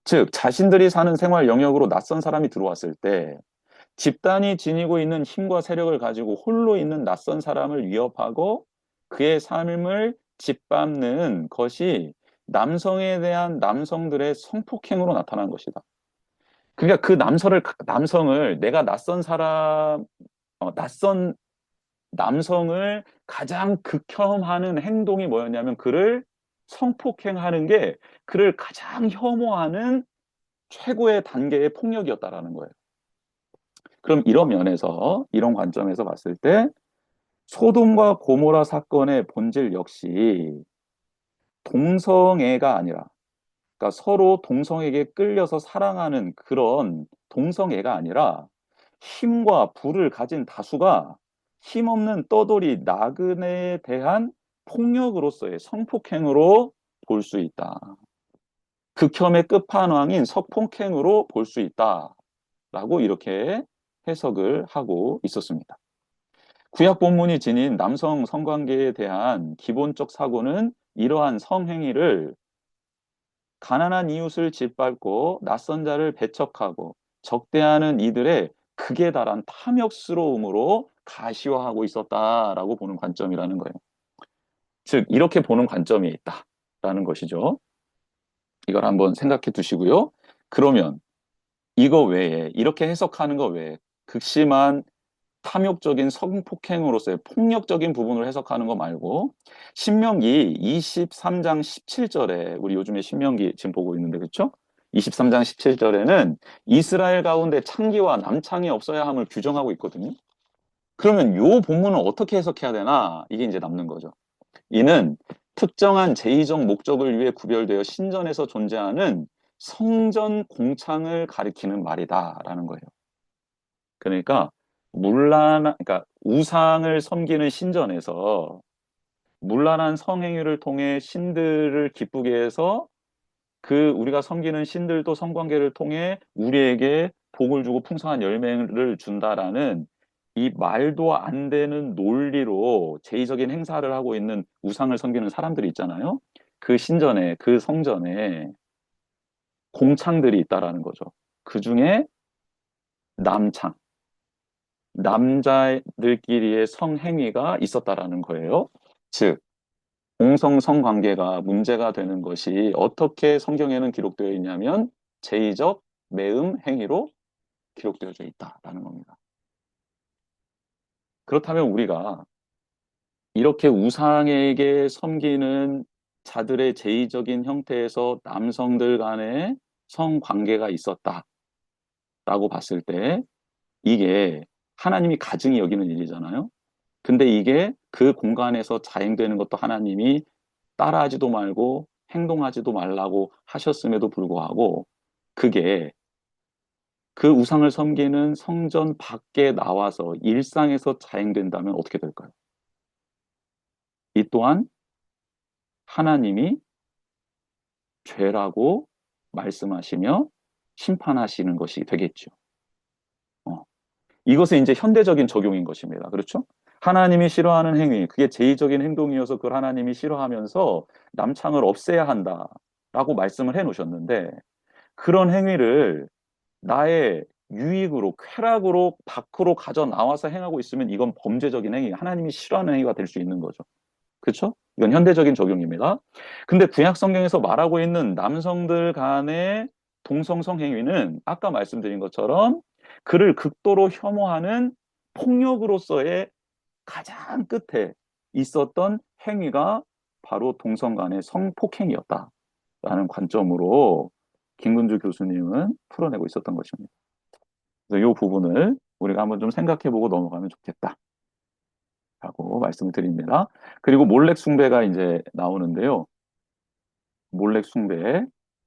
즉, 자신들이 사는 생활 영역으로 낯선 사람이 들어왔을 때 집단이 지니고 있는 힘과 세력을 가지고 홀로 있는 낯선 사람을 위협하고 그의 삶을 짓밟는 것이 남성에 대한 남성들의 성폭행으로 나타난 것이다. 그러니까 그 남성을 내가 낯선 사람, 낯선 남성을 가장 극혐하는 행동이 뭐였냐면 그를 성폭행하는 게 그를 가장 혐오하는 최고의 단계의 폭력이었다라는 거예요. 그럼 이런 면에서, 이런 관점에서 봤을 때 소돔과 고모라 사건의 본질 역시 동성애가 아니라 그러니까 서로 동성에게 끌려서 사랑하는 그런 동성애가 아니라 힘과 부를 가진 다수가 힘없는 떠돌이 나그네에 대한 폭력으로서의 성폭행으로 볼 수 있다. 극혐의 끝판왕인 성폭행으로 볼 수 있다라고 이렇게 해석을 하고 있었습니다. 구약 본문이 지닌 남성 성관계에 대한 기본적 사고는 이러한 성행위를 가난한 이웃을 짓밟고 낯선 자를 배척하고 적대하는 이들의 극에 달한 탐욕스러움으로 가시화하고 있었다라고 보는 관점이라는 거예요. 즉, 이렇게 보는 관점이 있다라는 것이죠. 이걸 한번 생각해 두시고요. 그러면 이거 외에, 이렇게 해석하는 거 외에 극심한 탐욕적인 성폭행으로서의 폭력적인 부분을 해석하는 거 말고 신명기 23장 17절에 우리 요즘에 신명기 지금 보고 있는데 그렇죠? 23장 17절에는 이스라엘 가운데 창기와 남창이 없어야 함을 규정하고 있거든요. 그러면 요 본문은 어떻게 해석해야 되나? 이게 이제 남는 거죠. 이는 특정한 제의적 목적을 위해 구별되어 신전에서 존재하는 성전 공창을 가리키는 말이다라는 거예요. 그러니까 그러니까 우상을 섬기는 신전에서 문란한 성행위를 통해 신들을 기쁘게 해서 그 우리가 섬기는 신들도 성관계를 통해 우리에게 복을 주고 풍성한 열매를 준다라는 이 말도 안 되는 논리로 제의적인 행사를 하고 있는 우상을 섬기는 사람들이 있잖아요. 그 신전에, 그 성전에 공창들이 있다라는 거죠. 그 중에 남창, 남자들끼리의 성행위가 있었다라는 거예요. 즉, 공성성 관계가 문제가 되는 것이 어떻게 성경에는 기록되어 있냐면 제의적 매음 행위로 기록되어져 있다라는 겁니다. 그렇다면 우리가 이렇게 우상에게 섬기는 자들의 제의적인 형태에서 남성들 간의 성관계가 있었다라고 봤을 때 이게 하나님이 가증히 여기는 일이잖아요. 근데 이게 그 공간에서 자행되는 것도 하나님이 따라하지도 말고 행동하지도 말라고 하셨음에도 불구하고 그게 그 우상을 섬기는 성전 밖에 나와서 일상에서 자행된다면 어떻게 될까요? 이 또한 하나님이 죄라고 말씀하시며 심판하시는 것이 되겠죠. 어. 이것은 이제 현대적인 적용인 것입니다. 그렇죠? 하나님이 싫어하는 행위, 그게 제의적인 행동이어서 그걸 하나님이 싫어하면서 남창을 없애야 한다라고 말씀을 해 놓으셨는데 그런 행위를 나의 유익으로, 쾌락으로 밖으로 가져 나와서 행하고 있으면 이건 범죄적인 행위, 하나님이 싫어하는 행위가 될 수 있는 거죠. 그렇죠? 이건 현대적인 적용입니다. 근데 구약 성경에서 말하고 있는 남성들 간의 동성 성행위는 아까 말씀드린 것처럼 그를 극도로 혐오하는 폭력으로서의 가장 끝에 있었던 행위가 바로 동성 간의 성폭행이었다라는 관점으로 김근주 교수님은 풀어내고 있었던 것입니다. 그래서 이 부분을 우리가 한번 좀 생각해보고 넘어가면 좋겠다라고 말씀을 드립니다. 그리고 몰렉 숭배가 이제 나오는데요. 몰렉 숭배,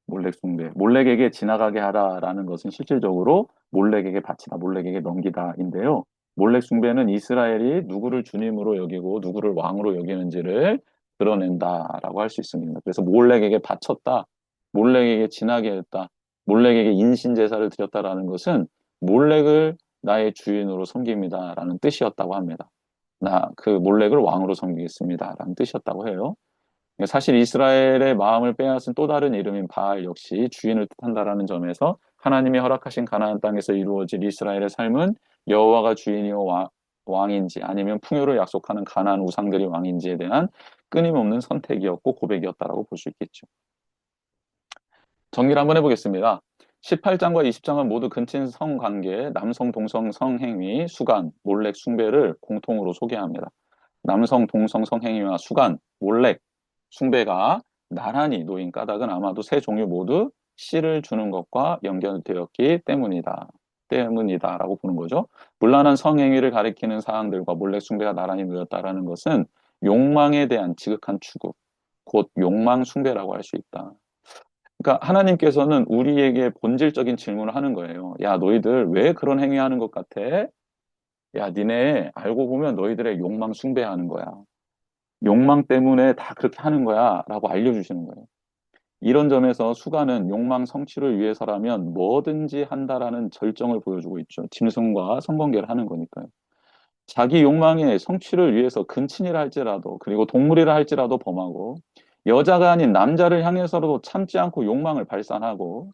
몰렉 숭배. 몰렉에게 지나가게 하라라는 것은 실질적으로 몰렉에게 바치다, 몰렉에게 넘기다인데요. 몰렉 숭배는 이스라엘이 누구를 주님으로 여기고 누구를 왕으로 여기는지를 드러낸다라고 할 수 있습니다. 그래서 몰렉에게 바쳤다, 몰렉에게 지나게 했다, 몰렉에게 인신 제사를 드렸다라는 것은 몰렉을 나의 주인으로 섬깁니다라는 뜻이었다고 합니다. 나 그 몰렉을 왕으로 섬기겠습니다라는 뜻이었다고 해요. 사실 이스라엘의 마음을 빼앗은 또 다른 이름인 바알 역시 주인을 뜻한다라는 점에서 하나님이 허락하신 가나안 땅에서 이루어질 이스라엘의 삶은 여호와가 주인이요 왕인지 아니면 풍요를 약속하는 가나안 우상들이 왕인지에 대한 끊임없는 선택이었고 고백이었다라고 볼 수 있겠죠. 정리를 한번 해보겠습니다. 18장과 20장은 모두 근친 성관계, 남성 동성 성행위, 수간, 몰렉 숭배를 공통으로 소개합니다. 남성 동성 성행위와 수간, 몰렉, 숭배가 나란히 놓인 까닭은 아마도 세 종류 모두 씨를 주는 것과 연결되었기 때문이다라고 보는 거죠. 문란한 성행위를 가리키는 사항들과 몰렉 숭배가 나란히 놓였다라는 것은 욕망에 대한 지극한 추구, 곧 욕망 숭배라고 할 수 있다. 그러니까 하나님께서는 우리에게 본질적인 질문을 하는 거예요. 야, 너희들 왜 그런 행위하는 것 같아? 야, 니네 알고 보면 너희들의 욕망 숭배하는 거야. 욕망 때문에 다 그렇게 하는 거야 라고 알려주시는 거예요. 이런 점에서 수가는 욕망 성취를 위해서라면 뭐든지 한다라는 절정을 보여주고 있죠. 짐승과 성관계를 하는 거니까요. 자기 욕망의 성취를 위해서 근친이라 할지라도 그리고 동물이라 할지라도 범하고 여자가 아닌 남자를 향해서도 참지 않고 욕망을 발산하고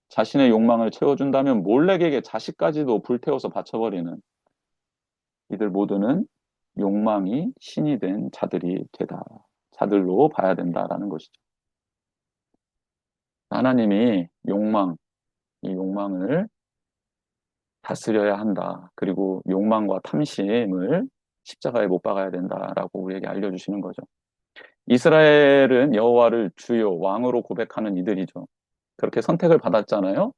자신의 욕망을 채워준다면 몰렉에게 자식까지도 불태워서 바쳐버리는 이들 모두는 욕망이 신이 된 자들이 되다. 자들로 봐야 된다라는 것이죠. 하나님이 이 욕망을 다스려야 한다. 그리고 욕망과 탐심을 십자가에 못 박아야 된다라고 우리에게 알려주시는 거죠. 이스라엘은 여호와를 주요 왕으로 고백하는 이들이죠. 그렇게 선택을 받았잖아요.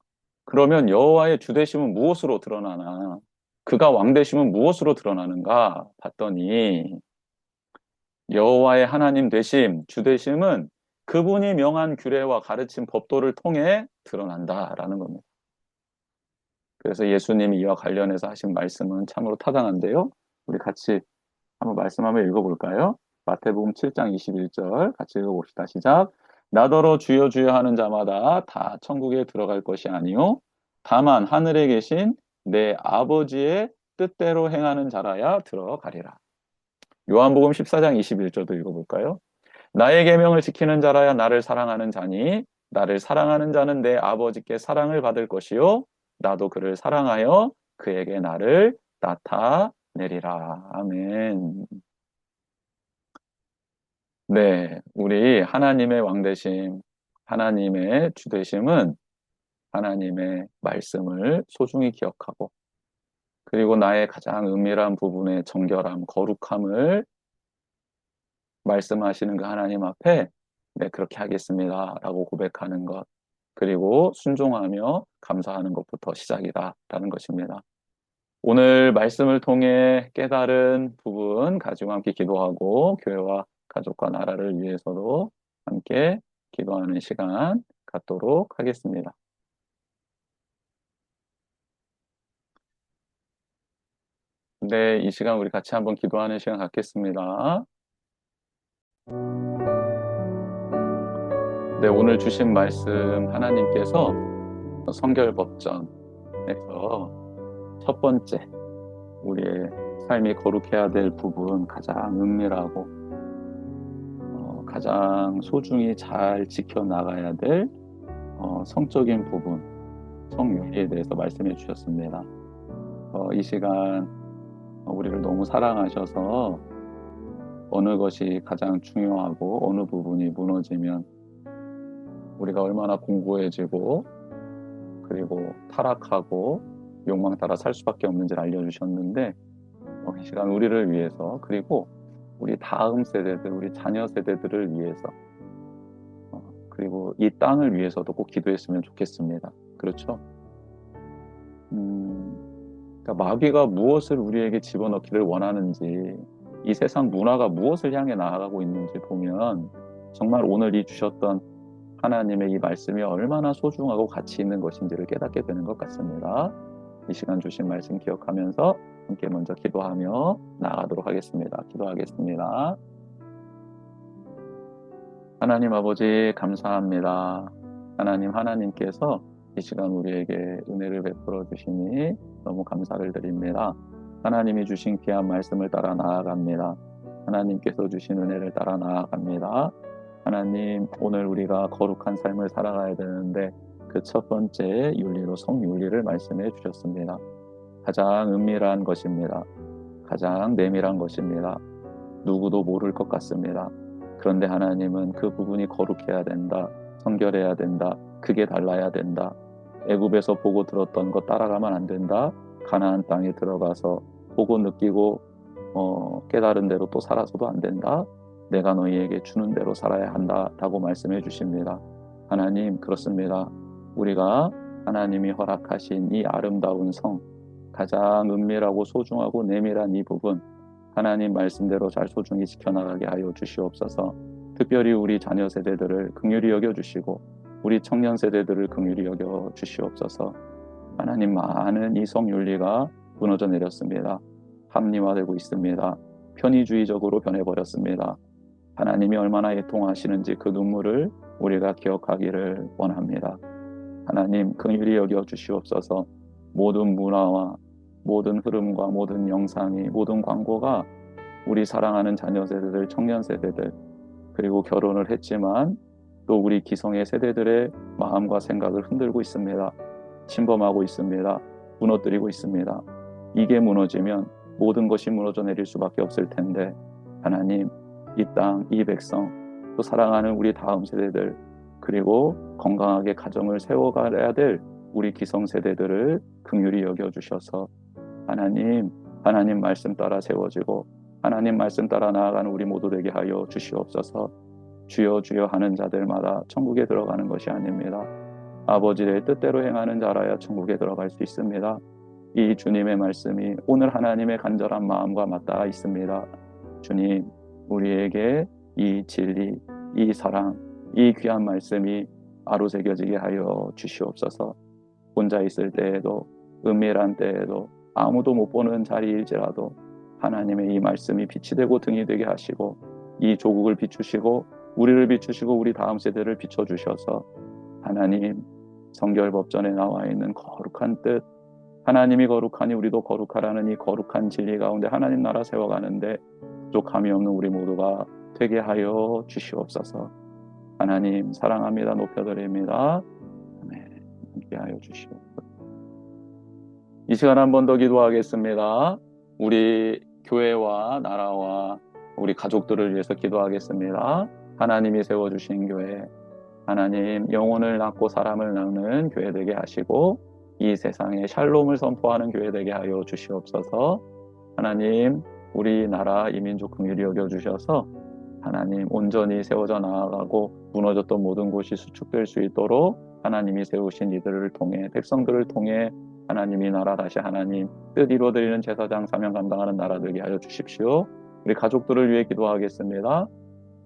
그러면 여호와의 주되심은 무엇으로 드러나나? 그가 왕되심은 무엇으로 드러나는가? 봤더니 여호와의 하나님 되심, 주되심은 그분이 명한 규례와 가르친 법도를 통해 드러난다라는 겁니다. 그래서 예수님이 이와 관련해서 하신 말씀은 참으로 타당한데요. 우리 같이 한번 말씀 한번 읽어볼까요? 마태복음 7장 21절 같이 읽어봅시다. 시작. 나더러 주여 주여 하는 자마다 다 천국에 들어갈 것이 아니요 다만 하늘에 계신 내 아버지의 뜻대로 행하는 자라야 들어가리라. 요한복음 14장 21절도 읽어볼까요? 나의 계명을 지키는 자라야 나를 사랑하는 자니 나를 사랑하는 자는 내 아버지께 사랑을 받을 것이요 나도 그를 사랑하여 그에게 나를 나타내리라. 아멘. 네, 우리 하나님의 왕되심, 하나님의 주되심은 하나님의 말씀을 소중히 기억하고 그리고 나의 가장 은밀한 부분의 정결함, 거룩함을 말씀하시는 그 하나님 앞에 네, 그렇게 하겠습니다. 라고 고백하는 것. 그리고 순종하며 감사하는 것부터 시작이다라는 것입니다. 오늘 말씀을 통해 깨달은 부분 가지고 함께 기도하고 교회와 가족과 나라를 위해서도 함께 기도하는 시간 갖도록 하겠습니다. 네, 이 시간 우리 같이 한번 기도하는 시간 갖겠습니다. 네, 오늘 주신 말씀 하나님께서 성결법전에서 첫 번째 우리의 삶이 거룩해야 될 부분 가장 은밀하고 가장 소중히 잘 지켜나가야 될 성적인 부분, 성윤리에 대해서 말씀해 주셨습니다. 이 시간 우리를 너무 사랑하셔서 어느 것이 가장 중요하고 어느 부분이 무너지면 우리가 얼마나 공고해지고 그리고 타락하고 욕망 따라 살 수밖에 없는지를 알려주셨는데 이 시간 우리를 위해서 그리고 우리 다음 세대들, 우리 자녀 세대들을 위해서 그리고 이 땅을 위해서도 꼭 기도했으면 좋겠습니다. 그렇죠? 그러니까 마귀가 무엇을 우리에게 집어넣기를 원하는지 이 세상 문화가 무엇을 향해 나아가고 있는지 보면 정말 오늘 이 주셨던 하나님의 이 말씀이 얼마나 소중하고 가치 있는 것인지를 깨닫게 되는 것 같습니다. 이 시간 주신 말씀 기억하면서 함께 먼저 기도하며 나아가도록 하겠습니다. 기도하겠습니다. 하나님 아버지 감사합니다. 하나님께서 이 시간 우리에게 은혜를 베풀어 주시니 너무 감사를 드립니다. 하나님이 주신 귀한 말씀을 따라 나아갑니다. 하나님께서 주신 은혜를 따라 나아갑니다. 하나님, 오늘 우리가 거룩한 삶을 살아가야 되는데 그 첫 번째 윤리로 성윤리를 말씀해 주셨습니다. 가장 은밀한 것입니다. 가장 내밀한 것입니다. 누구도 모를 것 같습니다. 그런데 하나님은 그 부분이 거룩해야 된다. 성결해야 된다. 그게 달라야 된다. 애굽에서 보고 들었던 거 따라가면 안 된다. 가나안 땅에 들어가서 보고 느끼고 깨달은 대로 또 살아서도 안 된다. 내가 너희에게 주는 대로 살아야 한다라고 말씀해 주십니다. 하나님 그렇습니다. 우리가 하나님이 허락하신 이 아름다운 성, 가장 은밀하고 소중하고 내밀한 이 부분 하나님 말씀대로 잘 소중히 지켜나가게 하여 주시옵소서. 특별히 우리 자녀 세대들을 긍휼히 여겨주시고 우리 청년 세대들을 긍휼히 여겨 주시옵소서. 하나님 많은 이 성윤리가 무너져 내렸습니다. 합리화되고 있습니다. 편의주의적으로 변해버렸습니다. 하나님이 얼마나 애통하시는지 그 눈물을 우리가 기억하기를 원합니다. 하나님 긍휼히 여겨 주시옵소서. 모든 문화와 모든 흐름과 모든 영상이 모든 광고가 우리 사랑하는 자녀 세대들, 청년 세대들 그리고 결혼을 했지만 또 우리 기성의 세대들의 마음과 생각을 흔들고 있습니다. 침범하고 있습니다. 무너뜨리고 있습니다. 이게 무너지면 모든 것이 무너져 내릴 수밖에 없을 텐데 하나님, 이 땅, 이 백성, 또 사랑하는 우리 다음 세대들, 그리고 건강하게 가정을 세워가야 될 우리 기성세대들을 긍휼히 여겨주셔서 하나님, 하나님 말씀 따라 세워지고 하나님 말씀 따라 나아가는 우리 모두 되게 하여 주시옵소서. 주여 주여 하는 자들마다 천국에 들어가는 것이 아닙니다. 아버지의 뜻대로 행하는 자라야 천국에 들어갈 수 있습니다. 이 주님의 말씀이 오늘 하나님의 간절한 마음과 맞닿아 있습니다. 주님, 우리에게 이 진리, 이 사랑, 이 귀한 말씀이 아로새겨지게 하여 주시옵소서. 혼자 있을 때에도, 은밀한 때에도, 아무도 못 보는 자리일지라도 하나님의 이 말씀이 빛이 되고 등이 되게 하시고 이 조국을 비추시고 우리를 비추시고 우리 다음 세대를 비춰주셔서 하나님, 성결법전에 나와 있는 거룩한 뜻, 하나님이 거룩하니 우리도 거룩하라는 이 거룩한 진리 가운데 하나님 나라 세워가는데 부족함이 없는 우리 모두가 되게 하여 주시옵소서. 하나님 사랑합니다. 높여드립니다. 아멘. 함께하여 주시옵소서. 이 시간 한 번 더 기도하겠습니다. 우리 교회와 나라와 우리 가족들을 위해서 기도하겠습니다. 하나님이 세워주신 교회, 하나님 영혼을 낳고 사람을 낳는 교회 되게 하시고 이 세상에 샬롬을 선포하는 교회 되게 하여 주시옵소서. 하나님, 우리나라 이민족 긍휼히 여겨주셔서 하나님 온전히 세워져 나아가고 무너졌던 모든 곳이 수축될 수 있도록 하나님이 세우신 이들을 통해 백성들을 통해 하나님이 나라 다시 하나님 뜻 이루어드리는 제사장 사명 감당하는 나라 되게 하여 주십시오. 우리 가족들을 위해 기도하겠습니다.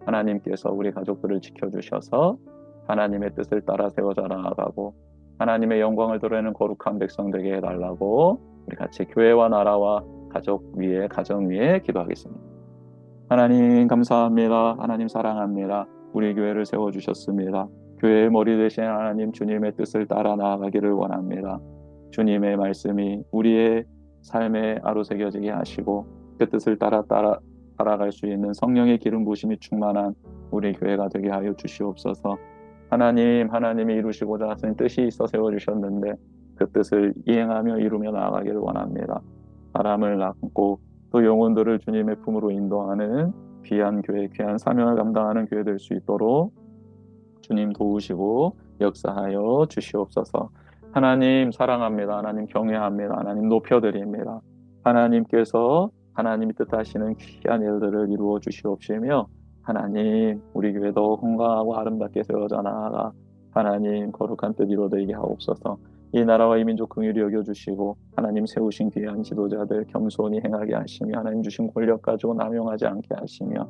하나님께서 우리 가족들을 지켜주셔서 하나님의 뜻을 따라 세워져 나아가고 하나님의 영광을 드러내는 거룩한 백성 되게 해달라고 우리 같이 교회와 나라와 가족 위에 가정 위에 기도하겠습니다. 하나님 감사합니다. 하나님 사랑합니다. 우리 교회를 세워주셨습니다. 교회의 머리 되신 하나님 주님의 뜻을 따라 나아가기를 원합니다. 주님의 말씀이 우리의 삶에 아로새겨지게 하시고 그 뜻을 따라갈 수 있는 성령의 기름 부으심이 충만한 우리 교회가 되게 하여 주시옵소서. 하나님이 이루시고자 하신 뜻이 있어 세워주셨는데 그 뜻을 이행하며 이루며 나아가기를 원합니다. 사람을 낳고 또 영혼들을 주님의 품으로 인도하는 귀한 교회, 귀한 사명을 감당하는 교회 될 수 있도록 주님 도우시고 역사하여 주시옵소서. 하나님 사랑합니다. 하나님 경외합니다. 하나님 높여드립니다. 하나님께서 하나님이 뜻하시는 귀한 일들을 이루어 주시옵시며 하나님 우리 교회도 건강하고 아름답게 세워져 나아가 하나님 거룩한 뜻 이루어지게 하옵소서. 이 나라와 이 민족 긍휼히 여겨주시고 하나님 세우신 귀한 지도자들 겸손히 행하게 하시며 하나님 주신 권력 가지고 남용하지 않게 하시며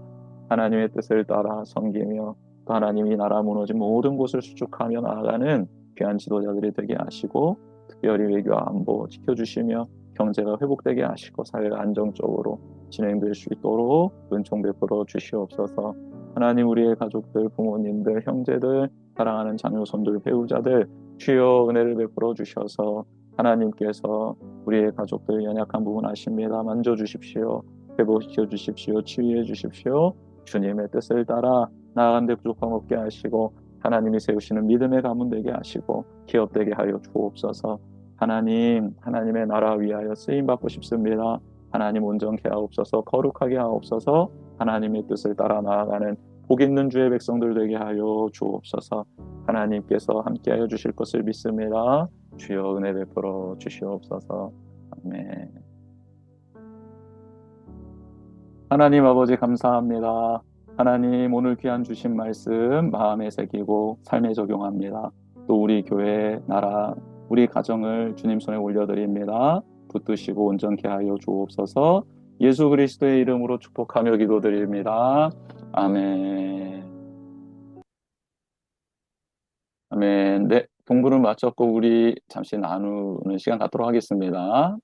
하나님의 뜻을 따라 섬기며 또 하나님 이 나라 무너진 모든 곳을 수축하며 나아가는 귀한 지도자들이 되게 하시고 특별히 외교와 안보 지켜주시며 경제가 회복되게 하시고 사회가 안정적으로 진행될 수 있도록 은총 베풀어 주시옵소서. 하나님 우리의 가족들, 부모님들, 형제들, 사랑하는 자녀손들, 배우자들 주여 은혜를 베풀어 주셔서 하나님께서 우리의 가족들 연약한 부분 아십니다. 만져주십시오. 회복시켜 주십시오. 치유해 주십시오. 주님의 뜻을 따라 나아간 데 부족함 없게 하시고 하나님이 세우시는 믿음의 가문 되게 하시고 기업되게 하여 주옵소서. 하나님의 나라 위하여 쓰임받고 싶습니다. 하나님 온전케 하옵소서. 거룩하게 하옵소서. 하나님의 뜻을 따라 나아가는 복 있는 주의 백성들 되게 하여 주옵소서. 하나님께서 함께하여 주실 것을 믿습니다. 주여 은혜 베풀어 주시옵소서. 아멘. 하나님 아버지 감사합니다. 하나님 오늘 귀한 주신 말씀 마음에 새기고 삶에 적용합니다. 또 우리 교회, 나라, 우리 가정을 주님 손에 올려드립니다. 붙드시고 온전케 하여 주옵소서. 예수 그리스도의 이름으로 축복하며 기도드립니다. 아멘. 아멘. 네, 동부를 마쳤고 우리 잠시 나누는 시간 갖도록 하겠습니다.